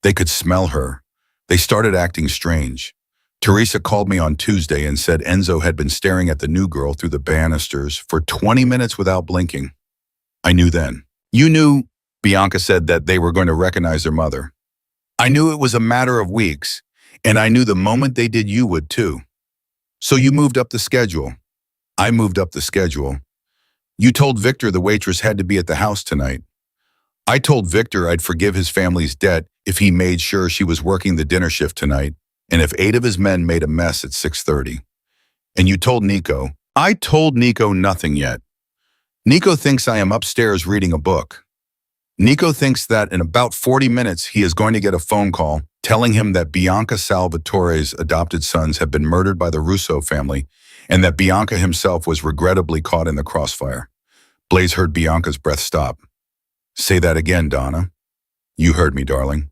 They could smell her. They started acting strange. Teresa called me on Tuesday and said Enzo had been staring at the new girl through the banisters for 20 minutes without blinking. I knew then. You knew, Bianca said, that they were going to recognize their mother. I knew it was a matter of weeks, and I knew the moment they did you would too. So you moved up the schedule. I moved up the schedule. You told Victor the waitress had to be at the house tonight. I told Victor I'd forgive his family's debt if he made sure she was working the dinner shift tonight, and if 8 of his men made a mess at 6:30. And you told Nico. I told Nico nothing yet. Nico thinks I am upstairs reading a book. Nico thinks that in about 40 minutes he is going to get a phone call telling him that Bianca Salvatore's adopted sons have been murdered by the Russo family and that Bianca himself was regrettably caught in the crossfire. Blaze heard Bianca's breath stop. Say that again, Donna. You heard me, darling.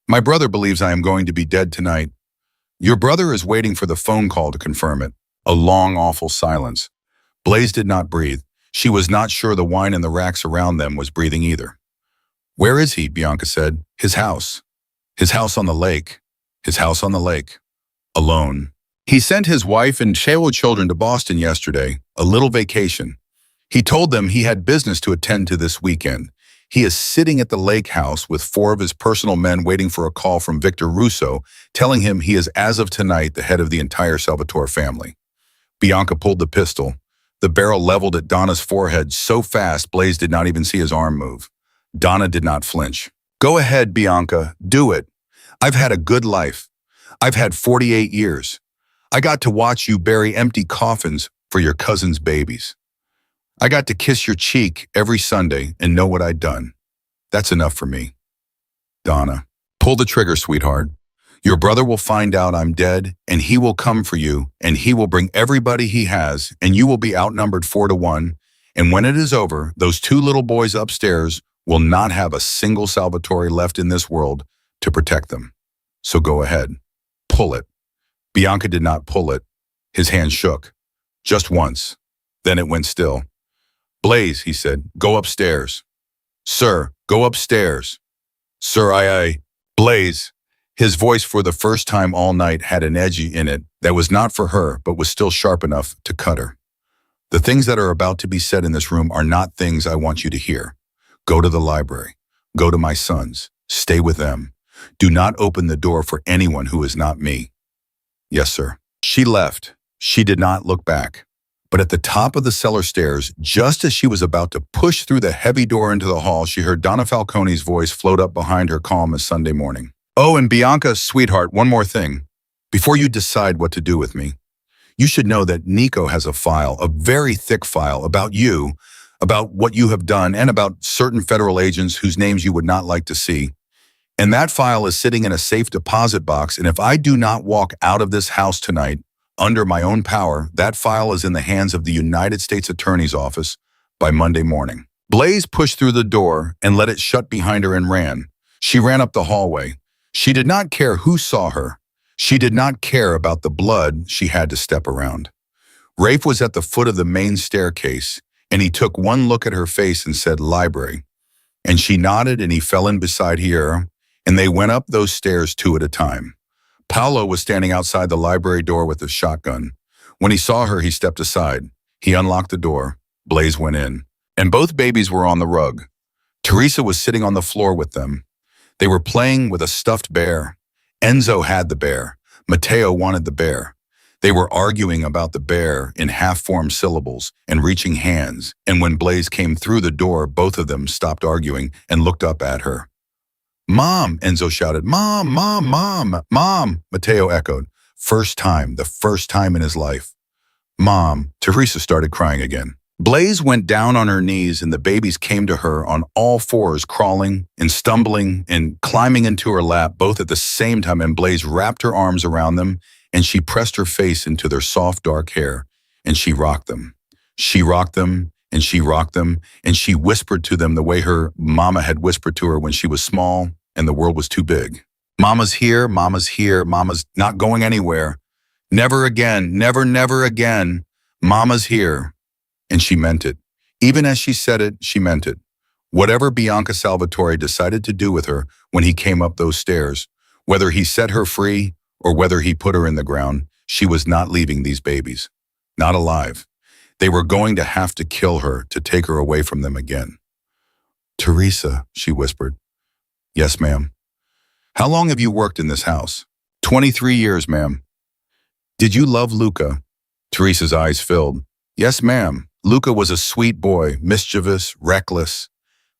My brother believes I am going to be dead tonight. Your brother is waiting for the phone call to confirm it. A long, awful silence. Blaze did not breathe. She was not sure the wine in the racks around them was breathing either. Where is he? Bianca said. His house. His house on the lake. His house on the lake. Alone. He sent his wife and 2 children to Boston yesterday, a little vacation. He told them he had business to attend to this weekend. He is sitting at the lake house with 4 of his personal men waiting for a call from Victor Russo, telling him he is as of tonight the head of the entire Salvatore family. Bianca pulled the pistol, the barrel leveled at Donna's forehead so fast Blaze did not even see his arm move. Donna did not flinch. Go ahead, Bianca, do it. I've had a good life. I've had 48 years. I got to watch you bury empty coffins for your cousin's babies. I got to kiss your cheek every Sunday and know what I'd done. That's enough for me. Donna, pull the trigger, sweetheart. Your brother will find out I'm dead, and he will come for you, and he will bring everybody he has, and you will be outnumbered 4-1, And when it is over, those two little boys upstairs will not have a single Salvatore left in this world to protect them. So go ahead. Pull it. Bianca did not pull it. His hand shook. Just once. Then it went still. Blaze, he said, go upstairs. Sir, go upstairs. Sir, I. Blaze. His voice for the first time all night had an edge in it that was not for her, but was still sharp enough to cut her. The things that are about to be said in this room are not things I want you to hear. Go to the library. Go to my sons. Stay with them. Do not open the door for anyone who is not me. Yes, sir. She left. She did not look back. But at the top of the cellar stairs, just as she was about to push through the heavy door into the hall, she heard Donna Falcone's voice float up behind her calm as Sunday morning. Oh, and Bianca, sweetheart, one more thing. Before you decide what to do with me, you should know that Nico has a file, a very thick file, about you, about what you have done, and about certain federal agents whose names you would not like to see. And that file is sitting in a safe deposit box, and if I do not walk out of this house tonight, under my own power, that file is in the hands of the United States Attorney's Office by Monday morning. Blaze pushed through the door and let it shut behind her and ran. She ran up the hallway. She did not care who saw her. She did not care about the blood she had to step around. Rafe was at the foot of the main staircase, and he took one look at her face and said, library. And she nodded, and he fell in beside her, and they went up those stairs two at a time. Paolo was standing outside the library door with a shotgun. When he saw her, he stepped aside. He unlocked the door. Blaze went in. And both babies were on the rug. Teresa was sitting on the floor with them. They were playing with a stuffed bear. Enzo had the bear. Matteo wanted the bear. They were arguing about the bear in half-formed syllables and reaching hands. And when Blaze came through the door, both of them stopped arguing and looked up at her. Mom, Enzo shouted. Mom, Mom, Mom, Mom, Matteo echoed. The first time in his life. Mom, Teresa started crying again. Blaze went down on her knees and the babies came to her on all fours, crawling and stumbling and climbing into her lap, both at the same time, and Blaze wrapped her arms around them and she pressed her face into their soft, dark hair and she rocked them. She rocked them and she rocked them and she whispered to them the way her mama had whispered to her when she was small and the world was too big. Mama's here, Mama's here, Mama's not going anywhere. Never again, never, never again. Mama's here. And she meant it. Even as she said it, she meant it. Whatever Bianca Salvatore decided to do with her when he came up those stairs, whether he set her free or whether he put her in the ground, she was not leaving these babies. Not alive. They were going to have to kill her to take her away from them again. Teresa, she whispered. Yes, ma'am. How long have you worked in this house? 23 years, ma'am. Did you love Luca? Teresa's eyes filled. Yes, ma'am. Luca was a sweet boy, mischievous, reckless,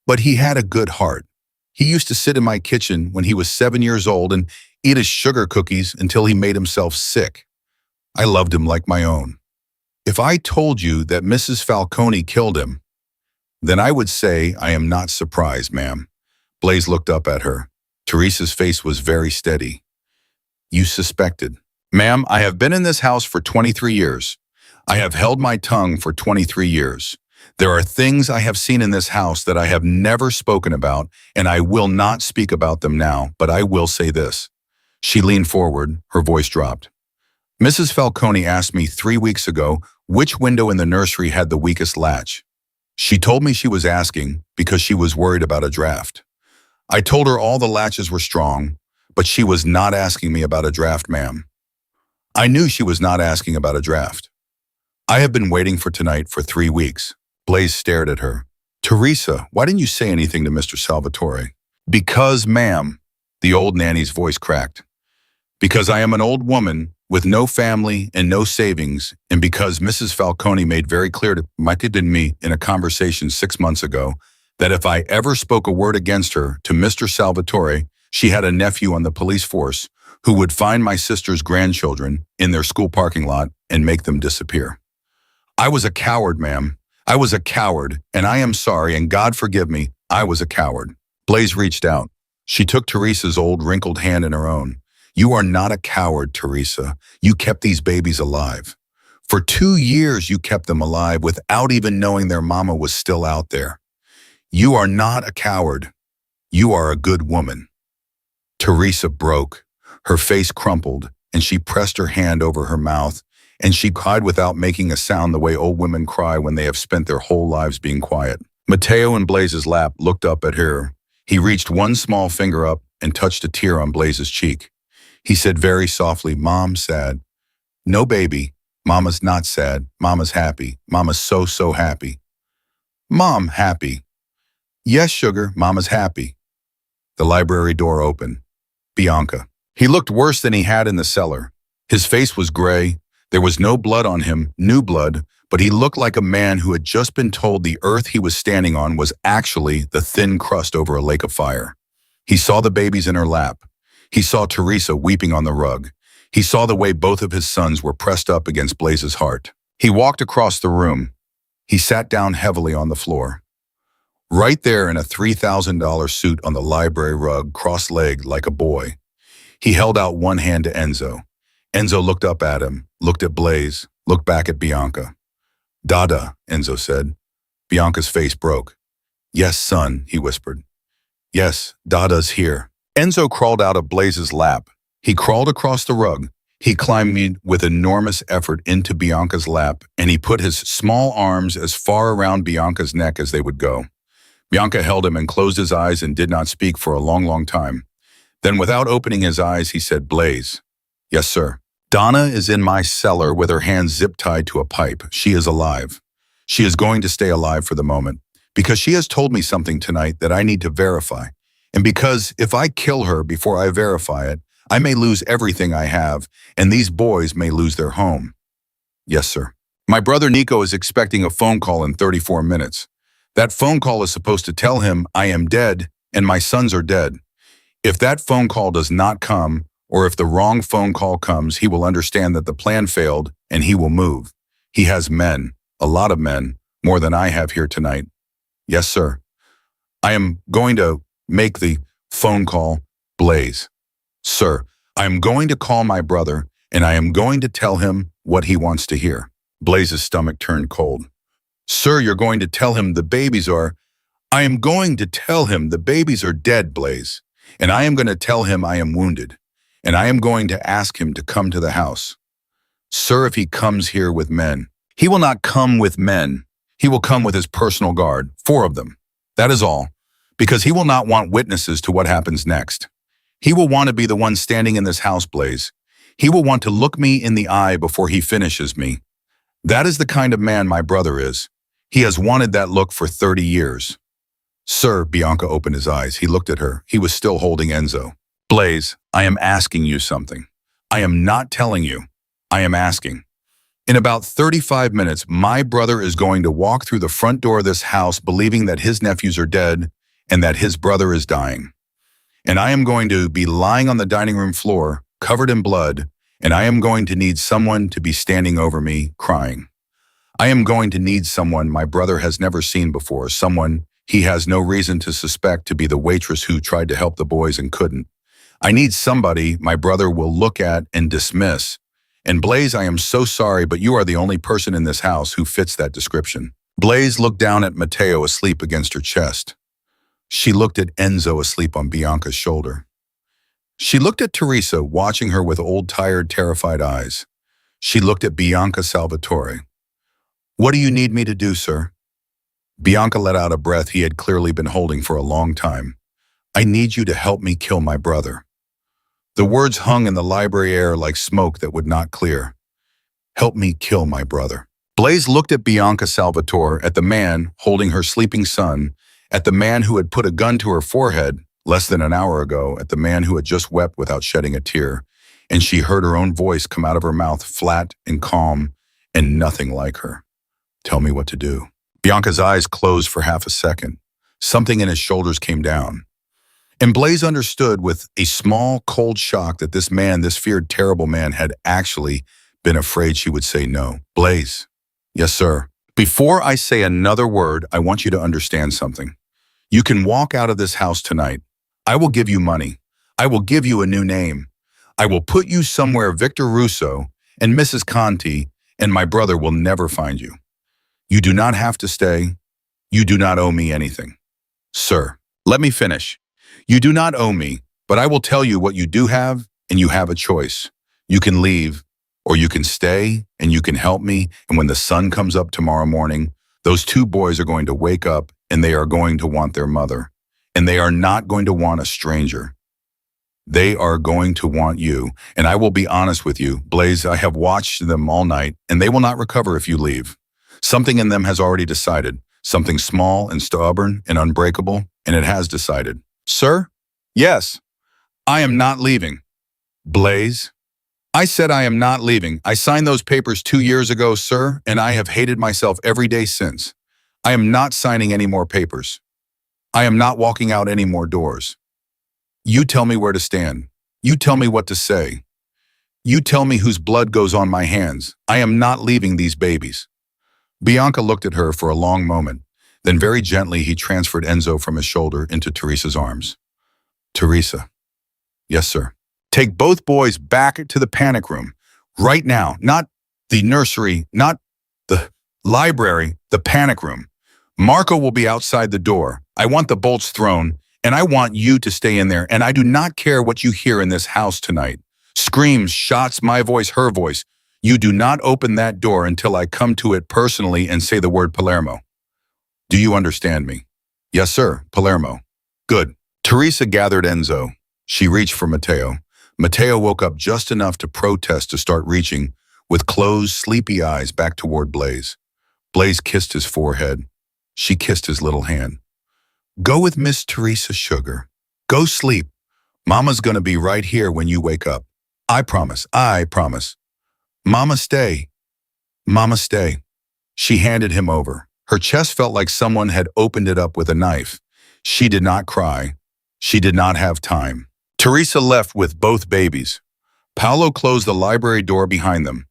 but he had a good heart. He used to sit in my kitchen when he was 7 years old and eat his sugar cookies until he made himself sick. I loved him like my own. If I told you that Mrs. Falcone killed him, then I would say I am not surprised, ma'am. Blaze looked up at her. Teresa's face was very steady. You suspected. Ma'am, I have been in this house for 23 years. I have held my tongue for 23 years. There are things I have seen in this house that I have never spoken about, and I will not speak about them now, but I will say this. She leaned forward, her voice dropped. Mrs. Falcone asked me 3 weeks ago which window in the nursery had the weakest latch. She told me she was asking because she was worried about a draft. I told her all the latches were strong, but she was not asking me about a draft, ma'am. I knew she was not asking about a draft. I have been waiting for tonight for 3 weeks. Blaze stared at her. Teresa, why didn't you say anything to Mr. Salvatore? Because, ma'am, the old nanny's voice cracked. Because I am an old woman with no family and no savings, and because Mrs. Falcone made very clear to Mike and me in a conversation 6 months ago that if I ever spoke a word against her to Mr. Salvatore, she had a nephew on the police force who would find my sister's grandchildren in their school parking lot and make them disappear. I was a coward, ma'am. I was a coward, and I am sorry, and God forgive me, I was a coward. Blaze reached out. She took Teresa's old wrinkled hand in her own. You are not a coward, Teresa. You kept these babies alive. For 2 years, you kept them alive without even knowing their mama was still out there. You are not a coward. You are a good woman. Teresa broke. Her face crumpled, and she pressed her hand over her mouth, and she cried without making a sound the way old women cry when they have spent their whole lives being quiet. Mateo in Blaze's lap looked up at her. He reached one small finger up and touched a tear on Blaze's cheek. He said very softly, "Mom's sad." "No, baby. Mama's not sad. Mama's happy. Mama's so happy." "Mom, happy." "Yes, sugar, Mama's happy." The library door opened. Bianca. He looked worse than he had in the cellar. His face was gray. There was no blood on him, new blood, but he looked like a man who had just been told the earth he was standing on was actually the thin crust over a lake of fire. He saw the babies in her lap. He saw Teresa weeping on the rug. He saw the way both of his sons were pressed up against Blaze's heart. He walked across the room. He sat down heavily on the floor. Right there in a $3,000 suit on the library rug, cross-legged like a boy. He held out one hand to Enzo. Enzo looked up at him, looked at Blaze, looked back at Bianca. "Dada," Enzo said. Bianca's face broke. "Yes, son," he whispered. "Yes, Dada's here." Enzo crawled out of Blaze's lap. He crawled across the rug. He climbed with enormous effort into Bianca's lap, and he put his small arms as far around Bianca's neck as they would go. Bianca held him and closed his eyes and did not speak for a long time. Then without opening his eyes, he said, "Blaze." "Yes, sir." "Donna is in my cellar with her hands zip-tied to a pipe. She is alive. She is going to stay alive for the moment, because she has told me something tonight that I need to verify. And because if I kill her before I verify it, I may lose everything I have, and these boys may lose their home." "Yes, sir." "My brother Nico is expecting a phone call in 34 minutes. That phone call is supposed to tell him I am dead and my sons are dead. If that phone call does not come, or if the wrong phone call comes, he will understand that the plan failed and he will move. He has men, a lot of men, more than I have here tonight." "Yes, sir." "I am going to make the phone call." "Blaze." "Sir, I am going to call my brother and I am going to tell him what he wants to hear." Blaze's stomach turned cold. "Sir, you're going to tell him the babies are—" "I am going to tell him the babies are dead, Blaze. And I am going to tell him I am wounded. And I am going to ask him to come to the house. Sir, if he comes here with men, he will not come with men. He will come with his personal guard, 4 of them. That is all. Because he will not want witnesses to what happens next. He will want to be the one standing in this house, Blaze. He will want to look me in the eye before he finishes me. That is the kind of man my brother is. He has wanted that look for 30 years. Sir, Bianca opened his eyes. He looked at her. He was still holding Enzo. Blaze, I am asking you something. I am not telling you. I am asking. In about 35 minutes, my brother is going to walk through the front door of this house believing that his nephews are dead and that his brother is dying. And I am going to be lying on the dining room floor, covered in blood, and I am going to need someone to be standing over me, crying. I am going to need someone my brother has never seen before, someone he has no reason to suspect to be the waitress who tried to help the boys and couldn't. I need somebody my brother will look at and dismiss. And Blaze, I am so sorry, but you are the only person in this house who fits that description. Blaze looked down at Mateo asleep against her chest. She looked at Enzo asleep on Bianca's shoulder. She looked at Teresa, watching her with old, tired, terrified eyes. She looked at Bianca Salvatore. What do you need me to do, sir? Bianca let out a breath he had clearly been holding for a long time. I need you to help me kill my brother. The words hung in the library air like smoke that would not clear. Help me kill my brother. Blaze looked at Bianca Salvatore, at the man holding her sleeping son, at the man who had put a gun to her forehead less than an hour ago, at the man who had just wept without shedding a tear, and she heard her own voice come out of her mouth, flat and calm and nothing like her. Tell me what to do. Bianca's eyes closed for half a second. Something in his shoulders came down. And Blaze understood with a small, cold shock that this man, this feared, terrible man, had actually been afraid she would say no. Blaze. Yes, sir. Before I say another word, I want you to understand something. You can walk out of this house tonight. I will give you money. I will give you a new name. I will put you somewhere Victor Russo and Mrs. Conti and my brother will never find you. You do not have to stay. You do not owe me anything. Sir, let me finish. You do not owe me, but I will tell you what you do have, and you have a choice. You can leave, or you can stay, and you can help me, and when the sun comes up tomorrow morning, those two boys are going to wake up, and they are going to want their mother. And they are not going to want a stranger. They are going to want you, and I will be honest with you, Blaze, I have watched them all night, and they will not recover if you leave. Something in them has already decided, something small and stubborn and unbreakable, and it has decided. Sir? Yes. I am not leaving. Blaze? I said I am not leaving. I signed those papers 2 years ago, sir, and I have hated myself every day since. I am not signing any more papers. I am not walking out any more doors. You tell me where to stand. You tell me what to say. You tell me whose blood goes on my hands. I am not leaving these babies. Bianca looked at her for a long moment. Then very gently he transferred Enzo from his shoulder into Teresa's arms. Teresa. Yes, sir. Take both boys back to the panic room. Right now. Not the nursery, not the library, the panic room. Marco will be outside the door. I want the bolts thrown, and I want you to stay in there, and I do not care what you hear in this house tonight. Screams, shots, my voice, her voice. You do not open that door until I come to it personally and say the word Palermo. Do you understand me? Yes, sir, Palermo. Good. Teresa gathered Enzo. She reached for Matteo. Matteo woke up just enough to protest to start reaching, with closed, sleepy eyes back toward Blaze. Blaze kissed his forehead. She kissed his little hand. Go with Miss Teresa, sugar. Go sleep. Mama's gonna be right here when you wake up. I promise, I promise. Mama, stay. Mama, stay. She handed him over. Her chest felt like someone had opened it up with a knife. She did not cry. She did not have time. Teresa left with both babies. Paolo closed the library door behind them.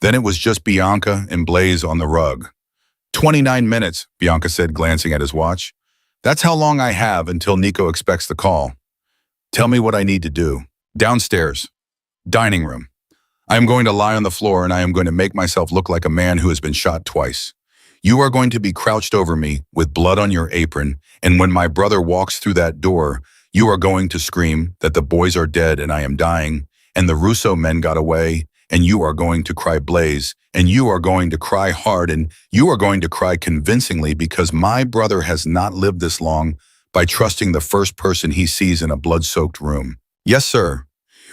Then it was just Bianca and Blaze on the rug. 29 minutes, Bianca said, glancing at his watch. That's how long I have until Nico expects the call. Tell me what I need to do. Downstairs. Dining room. I am going to lie on the floor and I am going to make myself look like a man who has been shot twice. You are going to be crouched over me with blood on your apron, and when my brother walks through that door, you are going to scream that the boys are dead and I am dying, and the Russo men got away, and you are going to cry Blaze, and you are going to cry hard, and you are going to cry convincingly because my brother has not lived this long by trusting the first person he sees in a blood-soaked room. Yes, sir.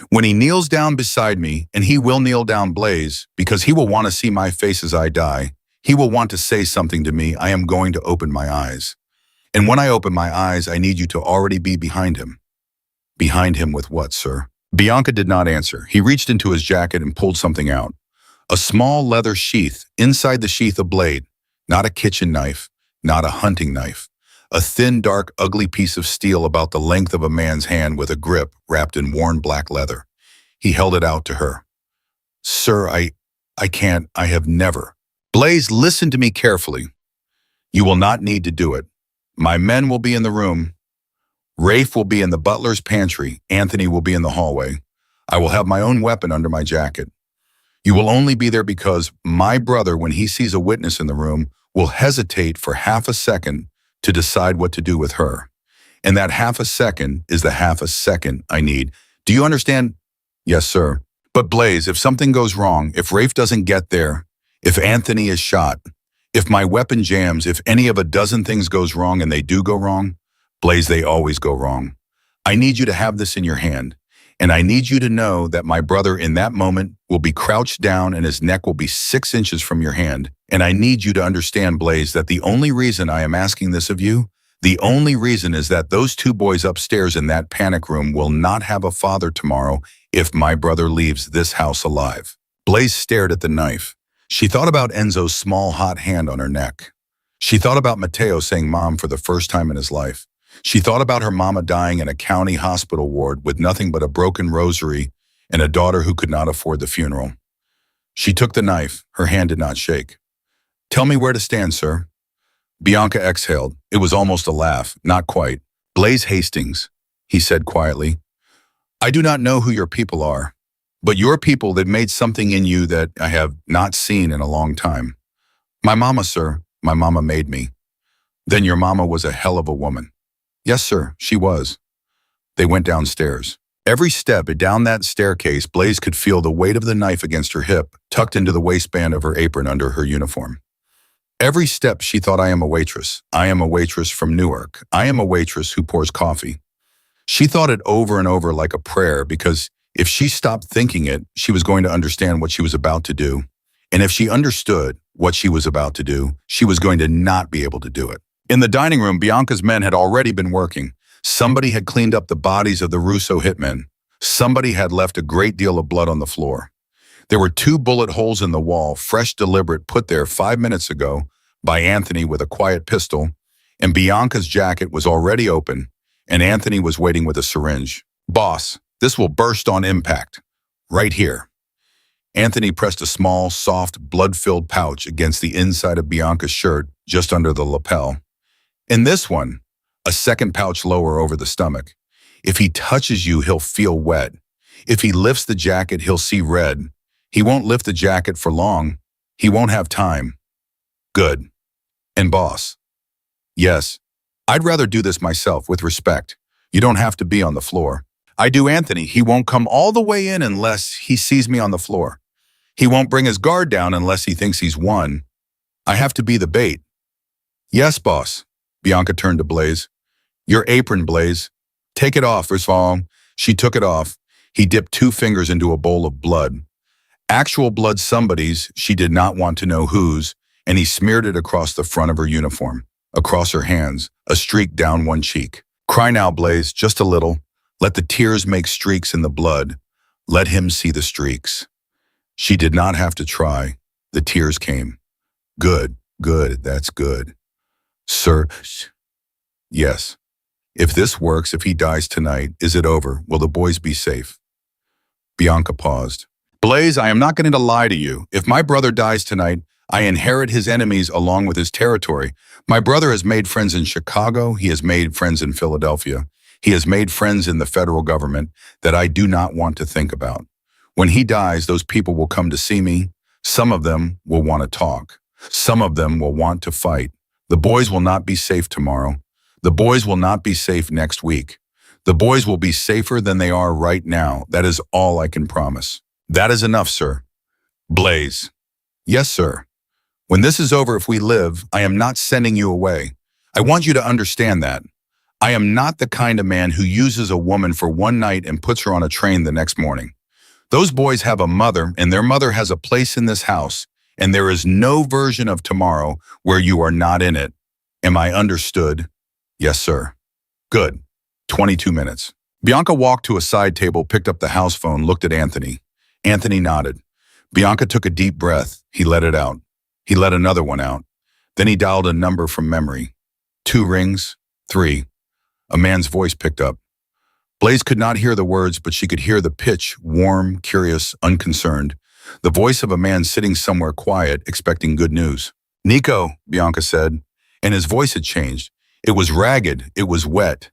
When he kneels down beside me, and he will kneel down, Blaze, because he will want to see my face as I die, he will want to say something to me, I am going to open my eyes. And when I open my eyes, I need you to already be behind him. Behind him with what, sir? Bianca did not answer. He reached into his jacket and pulled something out. A small leather sheath, inside the sheath a blade, not a kitchen knife, not a hunting knife. A thin, dark, ugly piece of steel about the length of a man's hand with a grip wrapped in worn black leather. He held it out to her. Sir, I can't, I have never. Blaze, listen to me carefully. You will not need to do it. My men will be in the room. Rafe will be in the butler's pantry. Anthony will be in the hallway. I will have my own weapon under my jacket. You will only be there because my brother, when he sees a witness in the room, will hesitate for half a second to decide what to do with her. And that half a second is the half a second I need. Do you understand? Yes, sir. But Blaze, if something goes wrong, if Rafe doesn't get there, if Anthony is shot, if my weapon jams, if any of a dozen things goes wrong and they do go wrong, Blaze, they always go wrong. I need you to have this in your hand. And I need you to know that my brother in that moment will be crouched down and his neck will be 6 inches from your hand. And I need you to understand, Blaze, that the only reason I am asking this of you, the only reason is that those two boys upstairs in that panic room will not have a father tomorrow if my brother leaves this house alive. Blaze stared at the knife. She thought about Enzo's small, hot hand on her neck. She thought about Matteo saying mom for the first time in his life. She thought about her mama dying in a county hospital ward with nothing but a broken rosary and a daughter who could not afford the funeral. She took the knife. Her hand did not shake. Tell me where to stand, sir. Bianca exhaled. It was almost a laugh. Not quite. Blaze Hastings, he said quietly. I do not know who your people are. But you're people that made something in you that I have not seen in a long time. My mama, sir, my mama made me. Then your mama was a hell of a woman. Yes, sir, she was. They went downstairs. Every step down that staircase, Blaze could feel the weight of the knife against her hip, tucked into the waistband of her apron under her uniform. Every step she thought, I am a waitress. I am a waitress from Newark. I am a waitress who pours coffee. She thought it over and over like a prayer because if she stopped thinking it, she was going to understand what she was about to do. And if she understood what she was about to do, she was going to not be able to do it. In the dining room, Bianca's men had already been working. Somebody had cleaned up the bodies of the Russo hitmen. Somebody had left a great deal of blood on the floor. There were 2 bullet holes in the wall, fresh, deliberate, put there 5 minutes ago by Anthony with a quiet pistol, and Bianca's jacket was already open, and Anthony was waiting with a syringe. Boss, this will burst on impact. Right here. Anthony pressed a small, soft, blood-filled pouch against the inside of Bianca's shirt, just under the lapel. In this one, a second pouch lower over the stomach. If he touches you, he'll feel wet. If he lifts the jacket, he'll see red. He won't lift the jacket for long. He won't have time. Good. And boss. Yes. I'd rather do this myself, with respect. You don't have to be on the floor. I do Anthony. He won't come all the way in unless he sees me on the floor. He won't bring his guard down unless he thinks he's won. I have to be the bait. Yes, boss. Bianca turned to Blaze. Your apron, Blaze. Take it off, Versval. She took it off. He dipped 2 fingers into a bowl of blood. Actual blood, somebody's, she did not want to know whose, and he smeared it across the front of her uniform, across her hands, a streak down one cheek. Cry now, Blaze, just a little. Let the tears make streaks in the blood. Let him see the streaks. She did not have to try. The tears came. Good, good, that's good. Sir, yes. If this works, if he dies tonight, is it over? Will the boys be safe? Bianca paused. Blaze, I am not going to lie to you. If my brother dies tonight, I inherit his enemies along with his territory. My brother has made friends in Chicago. He has made friends in Philadelphia. He has made friends in the federal government that I do not want to think about. When he dies, those people will come to see me. Some of them will want to talk. Some of them will want to fight. The boys will not be safe tomorrow. The boys will not be safe next week. The boys will be safer than they are right now. That is all I can promise. That is enough, sir. Blaze. Yes, sir. When this is over, if we live, I am not sending you away. I want you to understand that. I am not the kind of man who uses a woman for one night and puts her on a train the next morning. Those boys have a mother, and their mother has a place in this house, and there is no version of tomorrow where you are not in it. Am I understood? Yes, sir. Good. 22 minutes. Bianca walked to a side table, picked up the house phone, looked at Anthony. Anthony nodded. Bianca took a deep breath. He let it out. He let another one out. Then he dialed a number from memory. 2 rings. 3. A man's voice picked up. Blaze could not hear the words, but she could hear the pitch, warm, curious, unconcerned. The voice of a man sitting somewhere quiet, expecting good news. Nico, Bianca said, and his voice had changed. It was ragged. It was wet.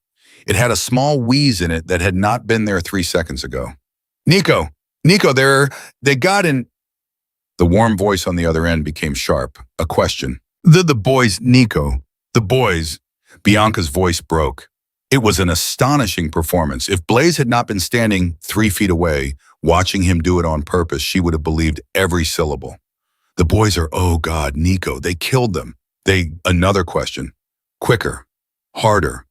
It had a small wheeze in it that had not been there 3 seconds ago. Nico, they got in. The warm voice on the other end became sharp, a question. The boys, Nico, the boys. Bianca's voice broke. It was an astonishing performance. If Blaze had not been standing 3 feet away, watching him do it on purpose, she would have believed every syllable. The boys are, oh God, Nico, they killed them. Another question. Quicker, harder.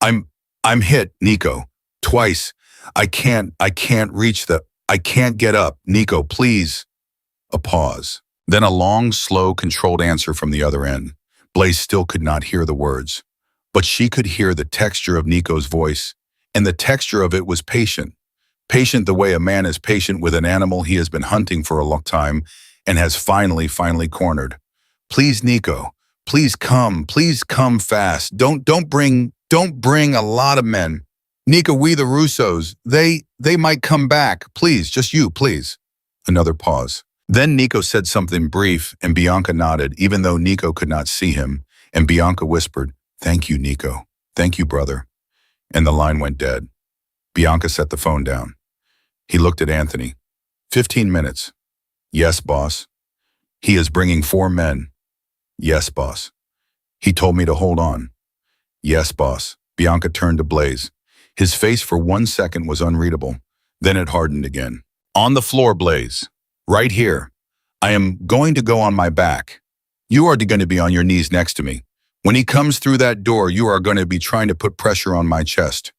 I'm hit, Nico, twice. I can't get up, Nico, please. A pause. Then a long, slow, controlled answer from the other end. Blaze still could not hear the words, but she could hear the texture of Nico's voice, and the texture of it was patient. Patient the way a man is patient with an animal he has been hunting for a long time and has finally cornered. Please, Nico, please come fast. Don't bring a lot of men. Nico, we the Russos, they might come back. Please, just you, please. Another pause. Then Nico said something brief, and Bianca nodded, even though Nico could not see him, and Bianca whispered, "Thank you, Nico. Thank you, brother." And the line went dead. Bianca set the phone down. He looked at Anthony. 15 minutes. Yes, boss. He is bringing 4 men. Yes, boss. He told me to hold on. Yes, boss. Bianca turned to Blaze. His face for 1 second was unreadable. Then it hardened again. On the floor, Blaze. Right here. I am going to go on my back. You are going to be on your knees next to me. When he comes through that door, you are going to be trying to put pressure on my chest.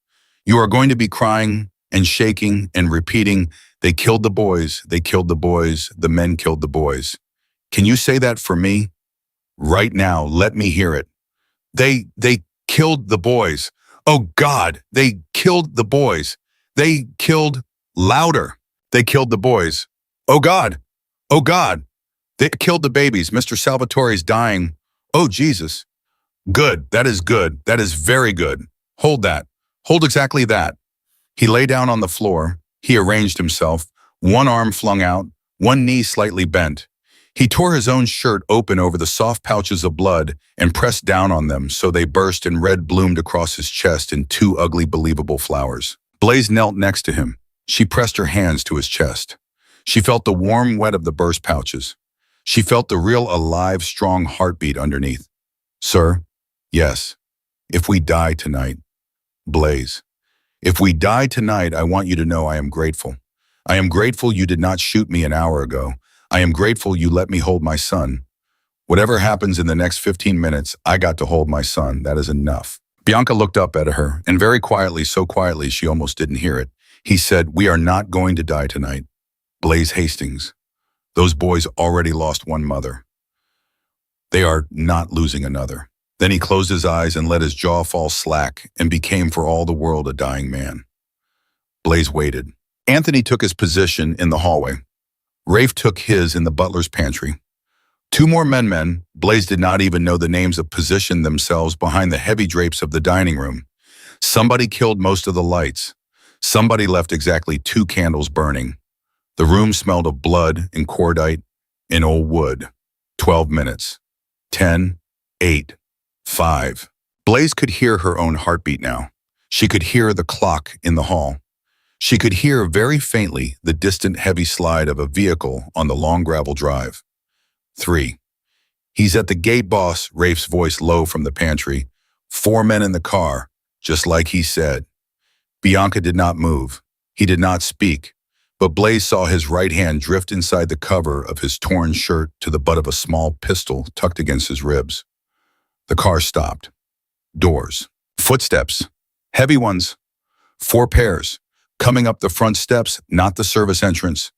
You are going to be crying and shaking and repeating, they killed the boys, they killed the boys, the men killed the boys. Can you say that for me? Right now, let me hear it. They killed the boys. Oh God, they killed the boys. They killed louder. They killed the boys. Oh God, oh God, they killed the babies. Mr. Salvatore's dying. Oh Jesus. Good, that is good. That is very good. Hold that. Hold exactly that. He lay down on the floor. He arranged himself, one arm flung out, one knee slightly bent. He tore his own shirt open over the soft pouches of blood and pressed down on them so they burst and red bloomed across his chest in 2 ugly, believable flowers. Blaze knelt next to him. She pressed her hands to his chest. She felt the warm wet of the burst pouches. She felt the real, alive, strong heartbeat underneath. Sir? Yes. If we die tonight. Blaze. If we die tonight, I want you to know I am grateful. I am grateful you did not shoot me an hour ago. I am grateful you let me hold my son. Whatever happens in the next 15 minutes, I got to hold my son. That is enough. Bianca looked up at her, and very quietly, so quietly she almost didn't hear it, he said, we are not going to die tonight. Blaze Hastings. Those boys already lost one mother. They are not losing another. Then he closed his eyes and let his jaw fall slack and became for all the world a dying man. Blaze waited. Anthony took his position in the hallway. Rafe took his in the butler's pantry. 2 more men, Blaze did not even know the names of, positioned themselves behind the heavy drapes of the dining room. Somebody killed most of the lights. Somebody left exactly 2 candles burning. The room smelled of blood and cordite and old wood. 12 minutes. 10, 8, 5. Blaze could hear her own heartbeat now. She could hear the clock in the hall. She could hear very faintly the distant heavy slide of a vehicle on the long gravel drive. 3. He's at the gate, boss, Rafe's voice low from the pantry. 4 men in the car, just like he said. Bianca did not move. He did not speak, but Blaze saw his right hand drift inside the cover of his torn shirt to the butt of a small pistol tucked against his ribs. The car stopped. Doors. Footsteps. Heavy ones. 4 pairs. Coming up the front steps, not the service entrance.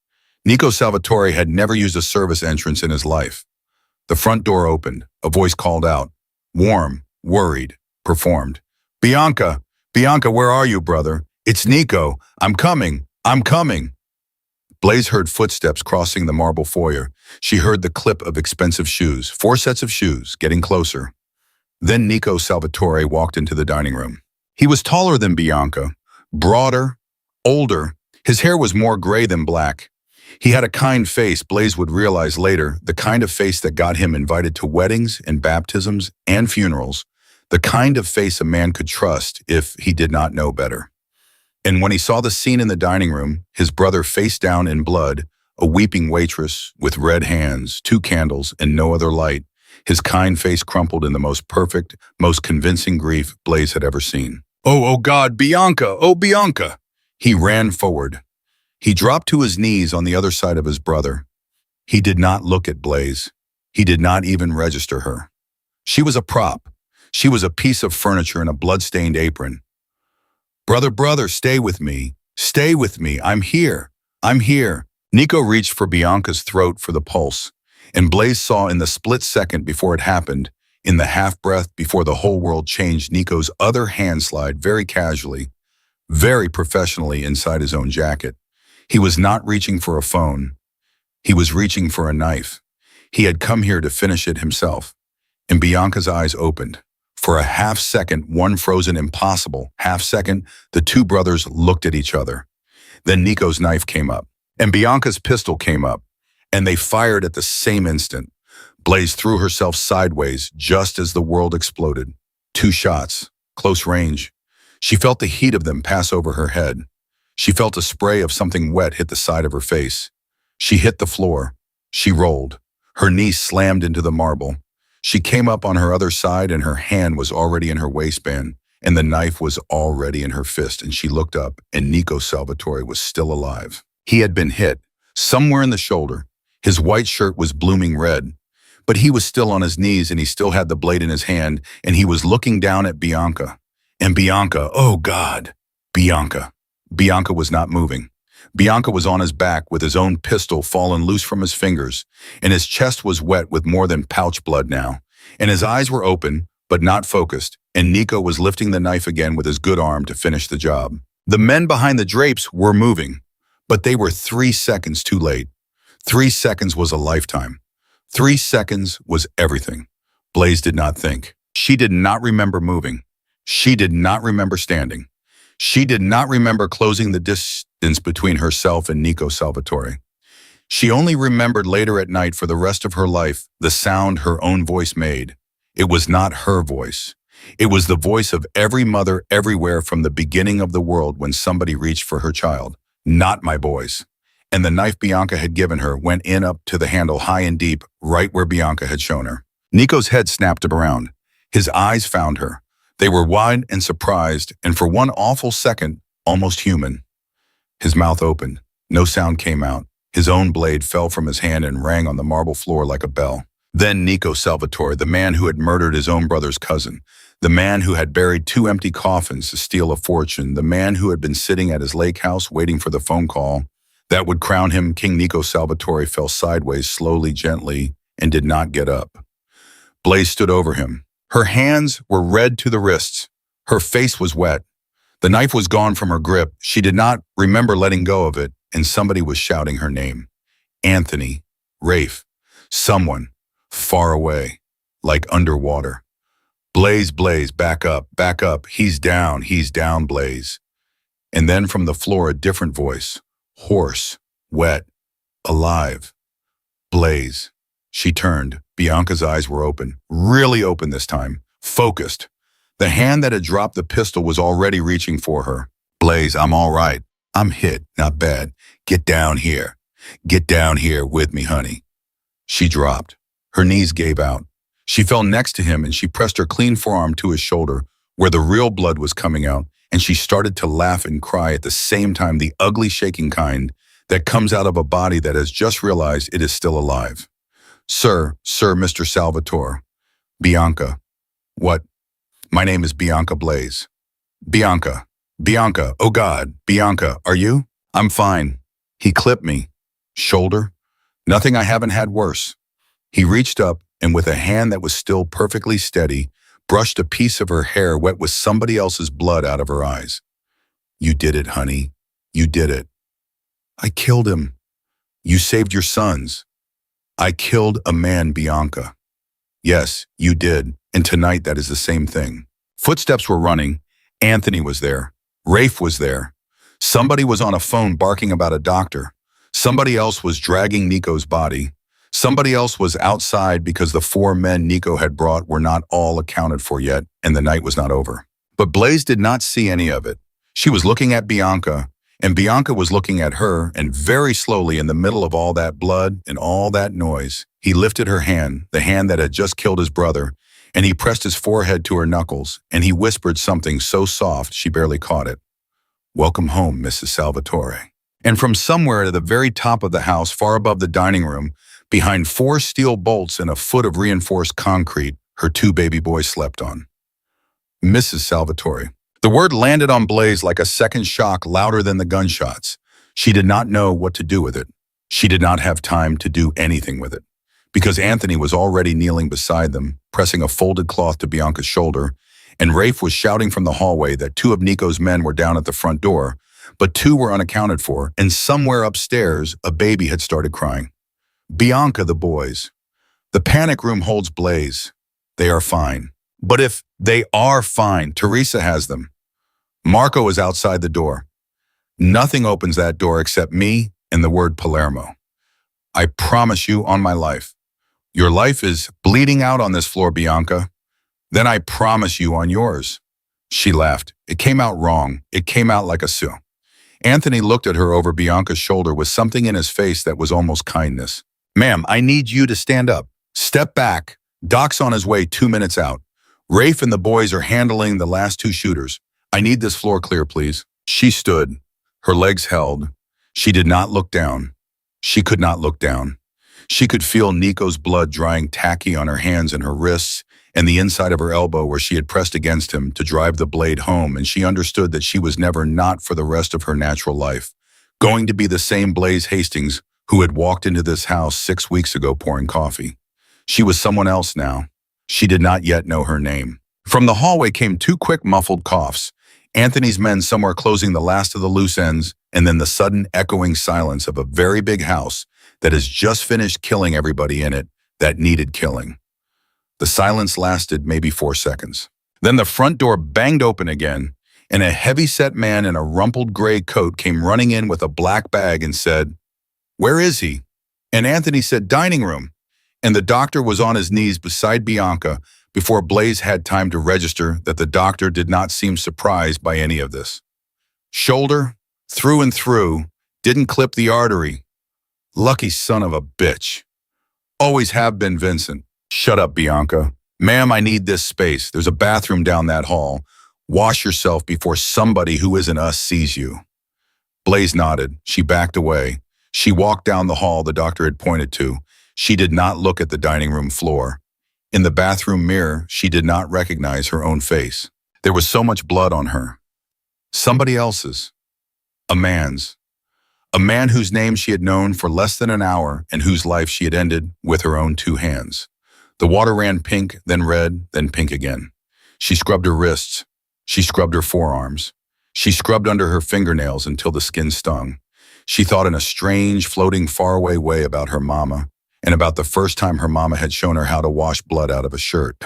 Nico Salvatore had never used a service entrance in his life. The front door opened. A voice called out. Warm, worried, performed. Bianca, Bianca, where are you, brother? It's Nico. I'm coming. I'm coming. Blaze heard footsteps crossing the marble foyer. She heard the clip of expensive shoes, 4 sets of shoes, getting closer. Then Nico Salvatore walked into the dining room. He was taller than Bianca, broader, older. His hair was more gray than black. He had a kind face, Blaze would realize later, the kind of face that got him invited to weddings and baptisms and funerals, the kind of face a man could trust if he did not know better. And when he saw the scene in the dining room, his brother face down in blood, a weeping waitress with red hands, 2 candles, and no other light, his kind face crumpled in the most perfect, most convincing grief Blaze had ever seen. Oh God, Bianca, oh Bianca! He ran forward. He dropped to his knees on the other side of his brother. He did not look at Blaze. He did not even register her. She was a prop. She was a piece of furniture in a blood-stained apron. Brother, stay with me. Stay with me. I'm here. I'm here. Nico reached for Bianca's throat for the pulse, and Blaze saw in the split second before it happened, in the half-breath before the whole world changed, Nico's other hand slide very casually, very professionally inside his own jacket. He was not reaching for a phone. He was reaching for a knife. He had come here to finish it himself. And Bianca's eyes opened. For a half second, one frozen impossible half second, the 2 brothers looked at each other. Then Nico's knife came up, and Bianca's pistol came up, and they fired at the same instant. Blaze threw herself sideways just as the world exploded. 2 shots, close range. She felt the heat of them pass over her head. She felt a spray of something wet hit the side of her face. She hit the floor. She rolled. Her knee slammed into the marble. She came up on her other side and her hand was already in her waistband and the knife was already in her fist, and she looked up and Nico Salvatore was still alive. He had been hit, somewhere in the shoulder. His white shirt was blooming red, but he was still on his knees and he still had the blade in his hand and he was looking down at Bianca. And Bianca, oh God, Bianca. Bianca was not moving. Bianca was on his back with his own pistol fallen loose from his fingers, and his chest was wet with more than pouch blood now, and his eyes were open, but not focused, and Nico was lifting the knife again with his good arm to finish the job. The men behind the drapes were moving, but they were 3 seconds too late. 3 seconds was a lifetime. 3 seconds was everything. Blaze did not think. She did not remember moving. She did not remember standing. She did not remember closing the distance between herself and Nico Salvatore. She only remembered later at night for the rest of her life the sound her own voice made. It was not her voice. It was the voice of every mother everywhere from the beginning of the world when somebody reached for her child. Not my boys. And the knife Bianca had given her went in up to the handle high and deep, right where Bianca had shown her. Nico's head snapped around. His eyes found her. They were wide and surprised, and for one awful second, almost human. His mouth opened. No sound came out. His own blade fell from his hand and rang on the marble floor like a bell. Then Nico Salvatore, the man who had murdered his own brother's cousin, the man who had buried 2 empty coffins to steal a fortune, the man who had been sitting at his lake house waiting for the phone call that would crown him King Nico Salvatore, fell sideways slowly, gently, and did not get up. Blaze stood over him. Her hands were red to the wrists. Her face was wet. The knife was gone from her grip. She did not remember letting go of it, and somebody was shouting her name. Anthony, Rafe, someone, far away, like underwater. Blaze, Blaze, back up, he's down, Blaze. And then from the floor a different voice, hoarse, wet, alive. Blaze. She turned. Bianca's eyes were open, really open this time, focused. The hand that had dropped the pistol was already reaching for her. Blaze, I'm all right. I'm hit, not bad. Get down here. Get down here with me, honey. She dropped. Her knees gave out. She fell next to him and she pressed her clean forearm to his shoulder where the real blood was coming out, and she started to laugh and cry at the same time, the ugly shaking kind that comes out of a body that has just realized it is still alive. Sir, Mr. Salvatore. Bianca. What? My name is Bianca Blaze. Bianca. Oh God. Bianca, are you? I'm fine. He clipped me. Shoulder? Nothing I haven't had worse. He reached up and with a hand that was still perfectly steady, brushed a piece of her hair wet with somebody else's blood out of her eyes. You did it, honey. You did it. I killed him. You saved your sons. I killed a man, Bianca. Yes, you did, and tonight that is the same thing. Footsteps were running. Anthony was there. Rafe was there. Somebody was on a phone barking about a doctor. Somebody else was dragging Nico's body. Somebody else was outside because the 4 men Nico had brought were not all accounted for yet, and the night was not over. But Blaze did not see any of it. She was looking at Bianca, and Bianca was looking at her, and very slowly in the middle of all that blood and all that noise, he lifted her hand, the hand that had just killed his brother, and he pressed his forehead to her knuckles, and he whispered something so soft she barely caught it. Welcome home, Mrs. Salvatore. And from somewhere at the very top of the house, far above the dining room, behind 4 steel bolts and a foot of reinforced concrete, her 2 baby boys slept on. Mrs. Salvatore. The word landed on Blaze like a second shock, louder than the gunshots. She did not know what to do with it. She did not have time to do anything with it, because Anthony was already kneeling beside them, pressing a folded cloth to Bianca's shoulder, and Rafe was shouting from the hallway that 2 of Nico's men were down at the front door, but 2 were unaccounted for, and somewhere upstairs, a baby had started crying. Bianca, the boys. The panic room holds Blaze. They are fine. But if they are fine, Teresa has them. Marco is outside the door. Nothing opens that door except me and the word Palermo. I promise you on my life. Your life is bleeding out on this floor, Bianca. Then I promise you on yours. She laughed. It came out wrong. It came out like a sue. Anthony looked at her over Bianca's shoulder with something in his face that was almost kindness. Ma'am, I need you to stand up. Step back. Doc's on his way 2 minutes out. Rafe and the boys are handling the last two shooters. I need this floor clear, please. She stood, her legs held. She did not look down. She could not look down. She could feel Nico's blood drying tacky on her hands and her wrists and the inside of her elbow where she had pressed against him to drive the blade home, and she understood that she was never not for the rest of her natural life going to be the same Blaze Hastings who had walked into this house 6 weeks ago pouring coffee. She was someone else now. She did not yet know her name. From the hallway came two quick muffled coughs, Anthony's men somewhere closing the last of the loose ends, and then the sudden echoing silence of a very big house that has just finished killing everybody in it that needed killing. The silence lasted maybe 4 seconds. Then the front door banged open again, and a heavy-set man in a rumpled gray coat came running in with a black bag and said, "Where is he?" And Anthony said, "Dining room." And the doctor was on his knees beside Bianca before Blaze had time to register that the doctor did not seem surprised by any of this. Shoulder, through and through, didn't clip the artery. Lucky son of a bitch. Always have been, Vincent. Shut up, Bianca. Ma'am, I need this space. There's a bathroom down that hall. Wash yourself before somebody who isn't us sees you. Blaze nodded. She backed away. She walked down the hall the doctor had pointed to. She did not look at the dining room floor. In the bathroom mirror, she did not recognize her own face. There was so much blood on her. Somebody else's. A man's. A man whose name she had known for less than an hour and whose life she had ended with her own 2 hands. The water ran pink, then red, then pink again. She scrubbed her wrists. She scrubbed her forearms. She scrubbed under her fingernails until the skin stung. She thought in a strange, floating, faraway way about her mama, and about the first time her mama had shown her how to wash blood out of a shirt.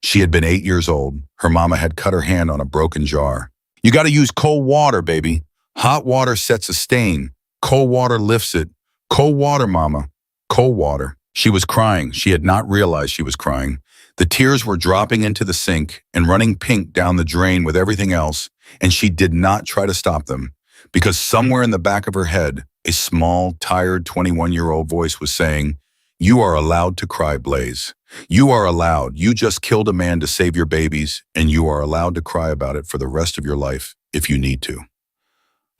She had been 8 years old. Her mama had cut her hand on a broken jar. You gotta use cold water, baby. Hot water sets a stain. Cold water lifts it. Cold water, mama. Cold water. She was crying. She had not realized she was crying. The tears were dropping into the sink and running pink down the drain with everything else, and she did not try to stop them, because somewhere in the back of her head, a small, tired 21-year-old voice was saying, "You are allowed to cry, Blaze. You are allowed. You just killed a man to save your babies, and you are allowed to cry about it for the rest of your life if you need to."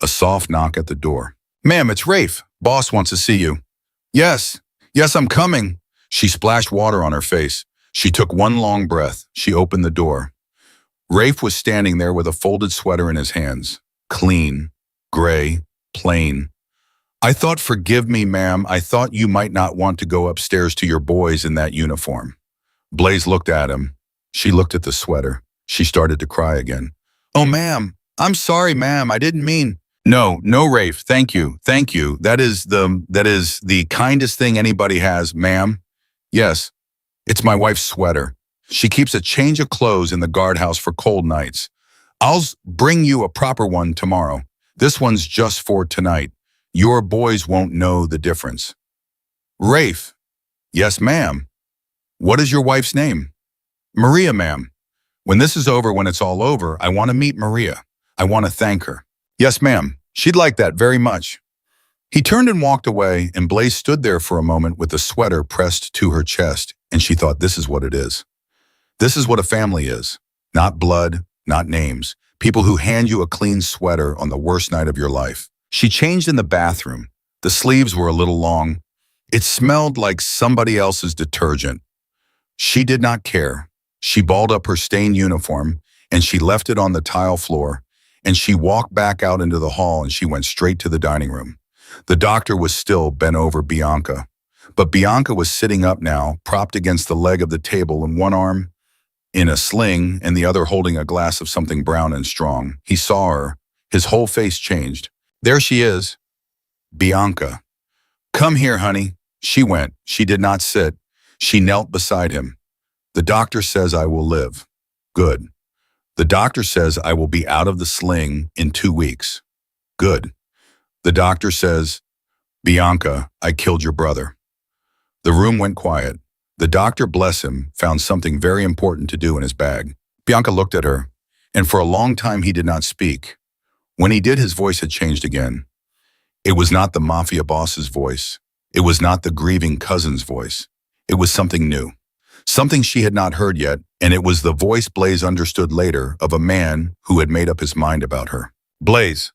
A soft knock at the door. "Ma'am, it's Rafe. Boss wants to see you." "Yes. Yes, I'm coming." She splashed water on her face. She took one long breath. She opened the door. Rafe was standing there with a folded sweater in his hands. Clean, gray, plain. "I thought, forgive me, ma'am, I thought you might not want to go upstairs to your boys in that uniform." Blaze looked at him. She looked at the sweater. She started to cry again. "Oh, ma'am, I'm sorry, ma'am, I didn't mean." No, Rafe, thank you, thank you. That is the kindest thing anybody has, ma'am." "Yes, it's my wife's sweater. She keeps a change of clothes in the guardhouse for cold nights. I'll bring you a proper one tomorrow. This one's just for tonight. Your boys won't know the difference." "Rafe." "Yes, ma'am." "What is your wife's name?" "Maria, ma'am. When this is over, when it's all over, I want to meet Maria. I want to thank her." "Yes, ma'am. She'd like that very much." He turned and walked away, and Blaze stood there for a moment with the sweater pressed to her chest, and she thought, this is what it is. This is what a family is. Not blood, not names. People who hand you a clean sweater on the worst night of your life. She changed in the bathroom. The sleeves were a little long. It smelled like somebody else's detergent. She did not care. She balled up her stained uniform, and she left it on the tile floor, and she walked back out into the hall, and she went straight to the dining room. The doctor was still bent over Bianca, but Bianca was sitting up now, propped against the leg of the table, in one arm in a sling and the other holding a glass of something brown and strong. He saw her. His whole face changed. "There she is. Bianca. Come here, honey." She went. She did not sit. She knelt beside him. "The doctor says I will live." "Good." "The doctor says I will be out of the sling in 2 weeks." "Good." "The doctor says, Bianca, I killed your brother." The room went quiet. The doctor, bless him, found something very important to do in his bag. Bianca looked at her, and for a long time he did not speak. When he did, his voice had changed again. It was not the mafia boss's voice. It was not the grieving cousin's voice. It was something new. Something she had not heard yet, and it was the voice Blaze understood later of a man who had made up his mind about her. Blaze,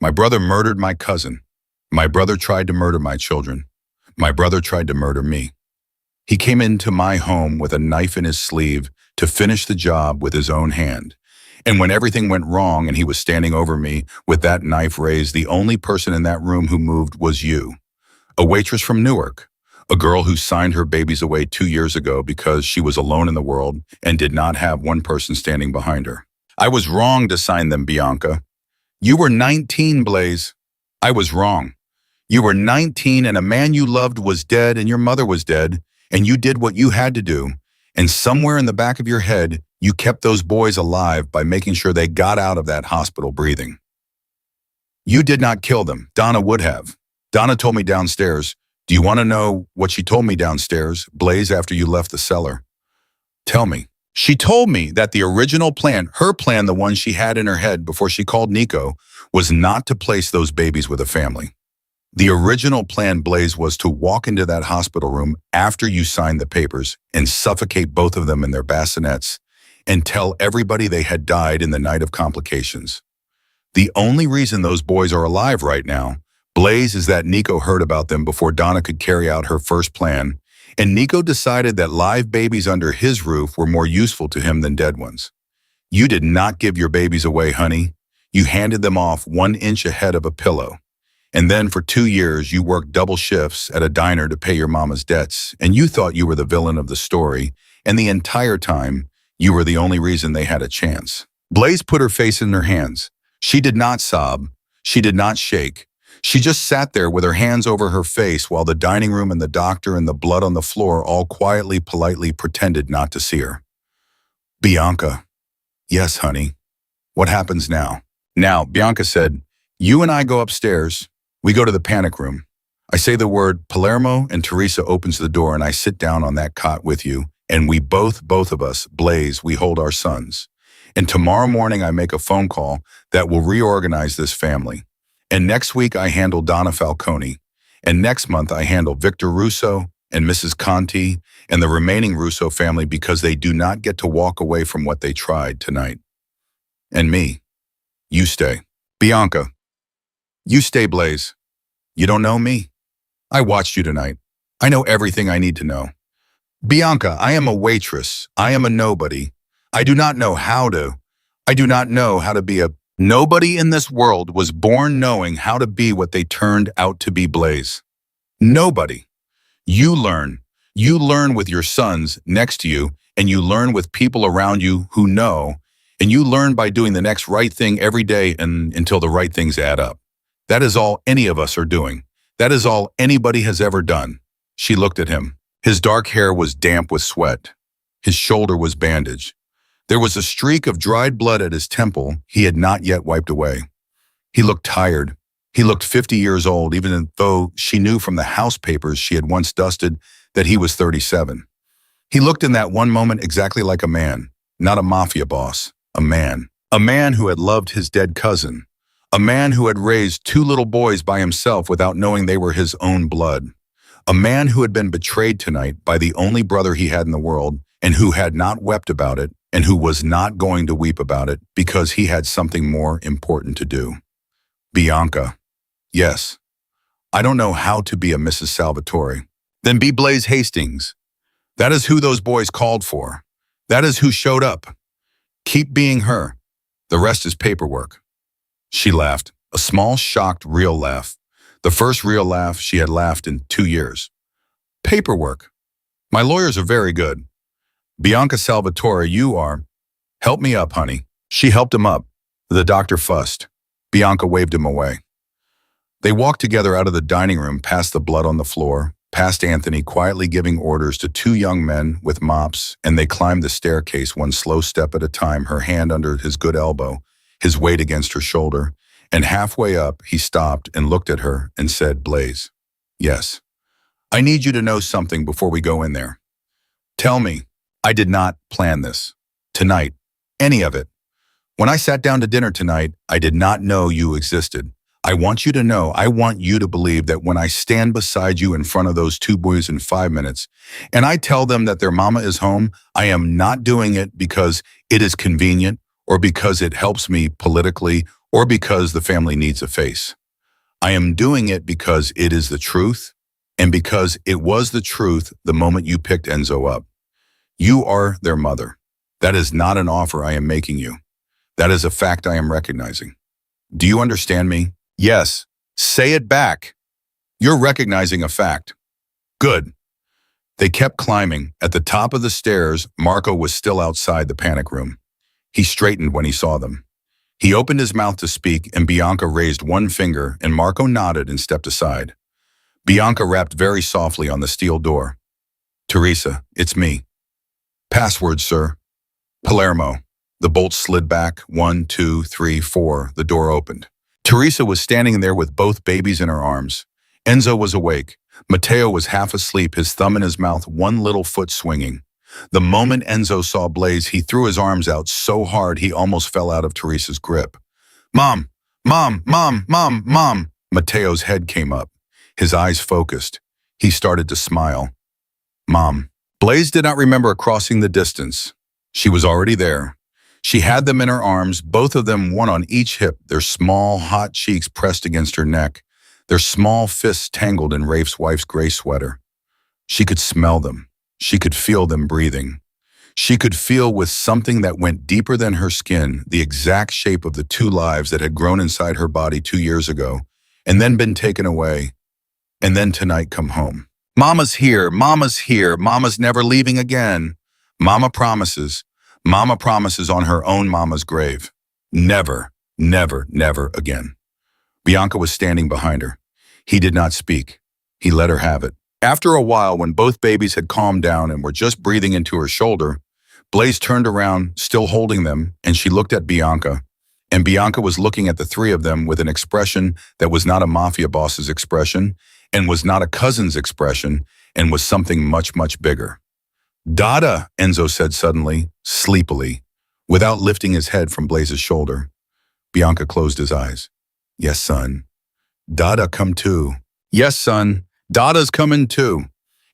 my brother murdered my cousin. My brother tried to murder my children. My brother tried to murder me. He came into my home with a knife in his sleeve to finish the job with his own hand. And when everything went wrong and he was standing over me with that knife raised, the only person in that room who moved was you. A waitress from Newark. A girl who signed her babies away 2 years ago because she was alone in the world and did not have one person standing behind her. I was wrong to sign them, Bianca. You were 19, Blaze. I was wrong. You were 19 and a man you loved was dead and your mother was dead, and you did what you had to do. And somewhere in the back of your head, you kept those boys alive by making sure they got out of that hospital breathing. You did not kill them. Donna would have. Donna told me downstairs. Do you want to know what she told me downstairs, Blaze, after you left the cellar? Tell me. She told me that the original plan, her plan, the one she had in her head before she called Nico, was not to place those babies with a family. The original plan, Blaze, was to walk into that hospital room after you signed the papers and suffocate both of them in their bassinets and tell everybody they had died in the night of complications. The only reason those boys are alive right now, Blaze, is that Nico heard about them before Donna could carry out her first plan, and Nico decided that live babies under his roof were more useful to him than dead ones. You did not give your babies away, honey. You handed them off 1 inch ahead of a pillow. And then for 2 years, you worked double shifts at a diner to pay your mama's debts, and you thought you were the villain of the story, and the entire time, you were the only reason they had a chance. Blaze put her face in her hands. She did not sob. She did not shake. She just sat there with her hands over her face while the dining room and the doctor and the blood on the floor all quietly, politely pretended not to see her. Bianca. Yes, honey. What happens now? Now, Bianca said, you and I go upstairs. We go to the panic room. I say the word Palermo and Teresa opens the door and I sit down on that cot with you and we both of us, Blaze, we hold our sons. And tomorrow morning I make a phone call that will reorganize this family. And next week I handle Donna Falcone. And next month I handle Victor Russo and Mrs. Conti and the remaining Russo family because they do not get to walk away from what they tried tonight. And me, you stay. Bianca, you stay, Blaze. You don't know me? I watched you tonight. I know everything I need to know. Bianca, I am a waitress. I am a nobody. I do not know how to be a nobody in this world was born knowing how to be what they turned out to be, Blaze. Nobody. You learn. You learn with your sons next to you, and you learn with people around you who know, and you learn by doing the next right thing every day and until the right things add up. That is all any of us are doing. That is all anybody has ever done. She looked at him. His dark hair was damp with sweat. His shoulder was bandaged. There was a streak of dried blood at his temple he had not yet wiped away. He looked tired. He looked 50 years old, even though she knew from the house papers she had once dusted that he was 37. He looked in that one moment exactly like a man, not a mafia boss, a man. A man who had loved his dead cousin. A man who had raised 2 little boys by himself without knowing they were his own blood. A man who had been betrayed tonight by the only brother he had in the world and who had not wept about it and who was not going to weep about it because he had something more important to do. Bianca. Yes. I don't know how to be a Mrs. Salvatore. Then be Blaze Hastings. That is who those boys called for. That is who showed up. Keep being her. The rest is paperwork. She laughed, a small, shocked, real laugh. The first real laugh she had laughed in 2 years. Paperwork. My lawyers are very good. Bianca Salvatore, you are. Help me up, honey. She helped him up. The doctor fussed. Bianca waved him away. They walked together out of the dining room past the blood on the floor, past Anthony quietly giving orders to 2 young men with mops, and they climbed the staircase one slow step at a time, her hand under his good elbow, his weight against her shoulder, and halfway up, he stopped and looked at her and said, Blaze, yes, I need you to know something before we go in there. Tell me, I did not plan this. Tonight, any of it. When I sat down to dinner tonight, I did not know you existed. I want you to know, I want you to believe that when I stand beside you in front of those two boys in 5 minutes, and I tell them that their mama is home, I am not doing it because it is convenient or because it helps me politically or because the family needs a face. I am doing it because it is the truth and because it was the truth the moment you picked Enzo up. You are their mother. That is not an offer I am making you. That is a fact I am recognizing. Do you understand me? Yes. Say it back. You're recognizing a fact. Good. They kept climbing. At the top of the stairs, Marco was still outside the panic room. He straightened when he saw them. He opened his mouth to speak, and Bianca raised one finger, and Marco nodded and stepped aside. Bianca rapped very softly on the steel door. Teresa, it's me. Password, sir. Palermo. The bolt slid back. 1, 2, 3, 4. The door opened. Teresa was standing there with both babies in her arms. Enzo was awake. Matteo was half asleep, his thumb in his mouth, one little foot swinging. The moment Enzo saw Blaze, he threw his arms out so hard he almost fell out of Teresa's grip. Mom! Mom! Mom! Mom! Mom! Matteo's head came up. His eyes focused. He started to smile. Mom. Blaze did not remember crossing the distance. She was already there. She had them in her arms, both of them one on each hip, their small, hot cheeks pressed against her neck, their small fists tangled in Rafe's wife's gray sweater. She could smell them. She could feel them breathing. She could feel with something that went deeper than her skin the exact shape of the two lives that had grown inside her body 2 years ago, and then been taken away, and then tonight come home. Mama's here, Mama's here, Mama's never leaving again. Mama promises on her own Mama's grave. Never, never, never again. Bianca was standing behind her. He did not speak. He let her have it. After a while, when both babies had calmed down and were just breathing into her shoulder, Blaze turned around, still holding them, and she looked at Bianca. And Bianca was looking at the three of them with an expression that was not a mafia boss's expression, and was not a cousin's expression, and was something much, much bigger. Dada, Enzo said suddenly, sleepily, without lifting his head from Blaze's shoulder. Bianca closed his eyes. Yes, son. Dada come too. Yes, son. Dada's coming too.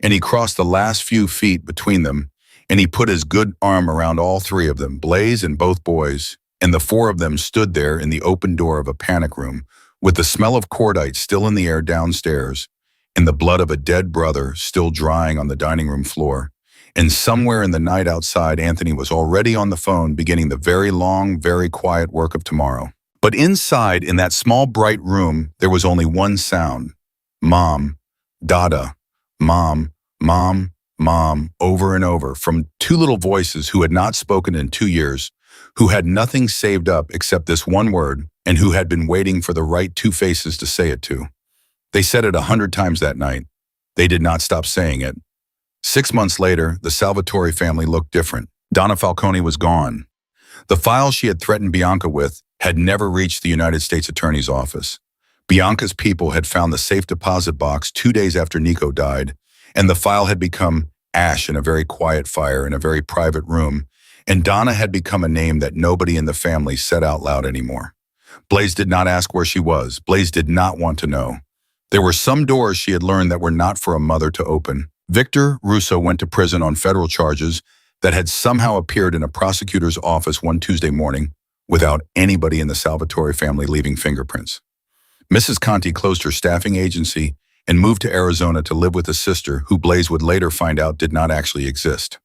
And he crossed the last few feet between them, and he put his good arm around all three of them, Blaze and both boys, and the four of them stood there in the open door of a panic room, with the smell of cordite still in the air downstairs, and the blood of a dead brother still drying on the dining room floor. And somewhere in the night outside, Anthony was already on the phone beginning the very long, very quiet work of tomorrow. But inside, in that small, bright room, there was only one sound. Mom, Dada, Mom, Mom, Mom, over and over, from two little voices who had not spoken in 2 years, who had nothing saved up except this one word, and who had been waiting for the right two faces to say it to. They said it 100 times that night. They did not stop saying it. 6 months later, the Salvatore family looked different. Donna Falcone was gone. The file she had threatened Bianca with had never reached the United States Attorney's office. Bianca's people had found the safe deposit box 2 days after Nico died, and the file had become ash in a very quiet fire in a very private room, and Donna had become a name that nobody in the family said out loud anymore. Blaze did not ask where she was. Blaze did not want to know. There were some doors she had learned that were not for a mother to open. Victor Russo went to prison on federal charges that had somehow appeared in a prosecutor's office one Tuesday morning without anybody in the Salvatore family leaving fingerprints. Mrs. Conti closed her staffing agency and moved to Arizona to live with a sister who Blaze would later find out did not actually exist.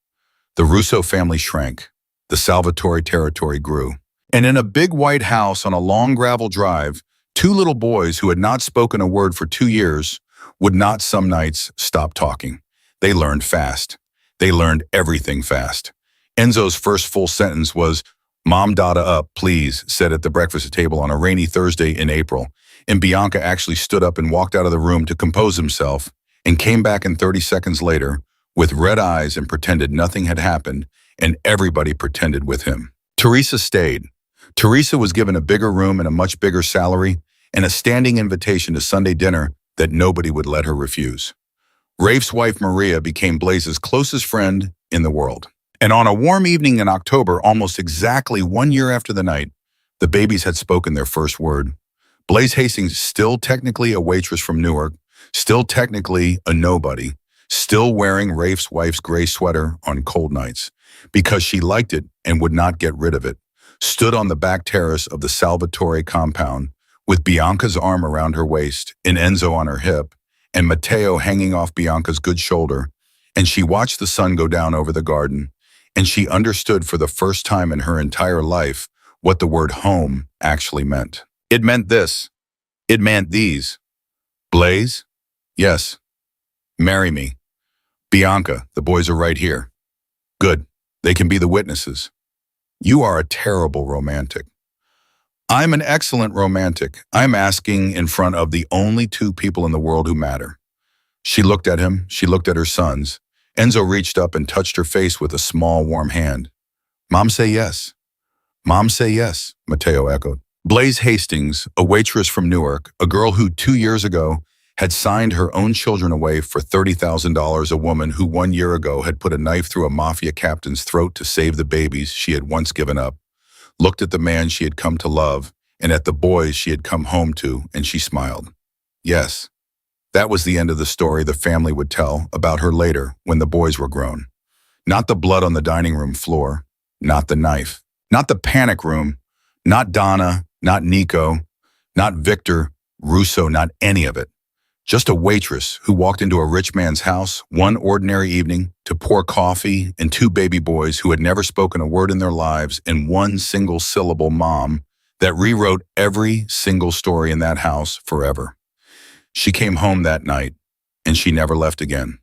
The Russo family shrank. The Salvatore territory grew. And in a big white house on a long gravel drive, two little boys who had not spoken a word for 2 years would not some nights stop talking. They learned fast. They learned everything fast. Enzo's first full sentence was, "Mom, Dada up, please," said at the breakfast table on a rainy Thursday in April, and Bianca actually stood up and walked out of the room to compose himself and came back in 30 seconds later with red eyes and pretended nothing had happened, and everybody pretended with him. Teresa stayed. Teresa was given a bigger room and a much bigger salary and a standing invitation to Sunday dinner that nobody would let her refuse. Rafe's wife Maria became Blaze's closest friend in the world. And on a warm evening in October, almost exactly 1 year after the night, the babies had spoken their first word. Blaze Hastings, still technically a waitress from Newark, still technically a nobody, still wearing Rafe's wife's gray sweater on cold nights, because she liked it and would not get rid of it, stood on the back terrace of the Salvatore compound, with Bianca's arm around her waist and Enzo on her hip, and Matteo hanging off Bianca's good shoulder, and she watched the sun go down over the garden, and she understood for the first time in her entire life what the word home actually meant. It meant this. It meant these. Blaze? Yes. Marry me. Bianca, the boys are right here. Good. They can be the witnesses. You are a terrible romantic. I'm an excellent romantic. I'm asking in front of the only two people in the world who matter. She looked at him. She looked at her sons. Enzo reached up and touched her face with a small, warm hand. Mom, say yes. Mom, say yes, Matteo echoed. Blaze Hastings, a waitress from Newark, a girl who 2 years ago had signed her own children away for $30,000, a woman who 1 year ago had put a knife through a mafia captain's throat to save the babies she had once given up, looked at the man she had come to love and at the boys she had come home to, and she smiled. Yes, that was the end of the story the family would tell about her later when the boys were grown. Not the blood on the dining room floor, not the knife, not the panic room, not Donna, not Nico, not Victor, Russo, not any of it. Just a waitress who walked into a rich man's house one ordinary evening to pour coffee, and two baby boys who had never spoken a word in their lives, and one single syllable mom that rewrote every single story in that house forever. She came home that night, and she never left again.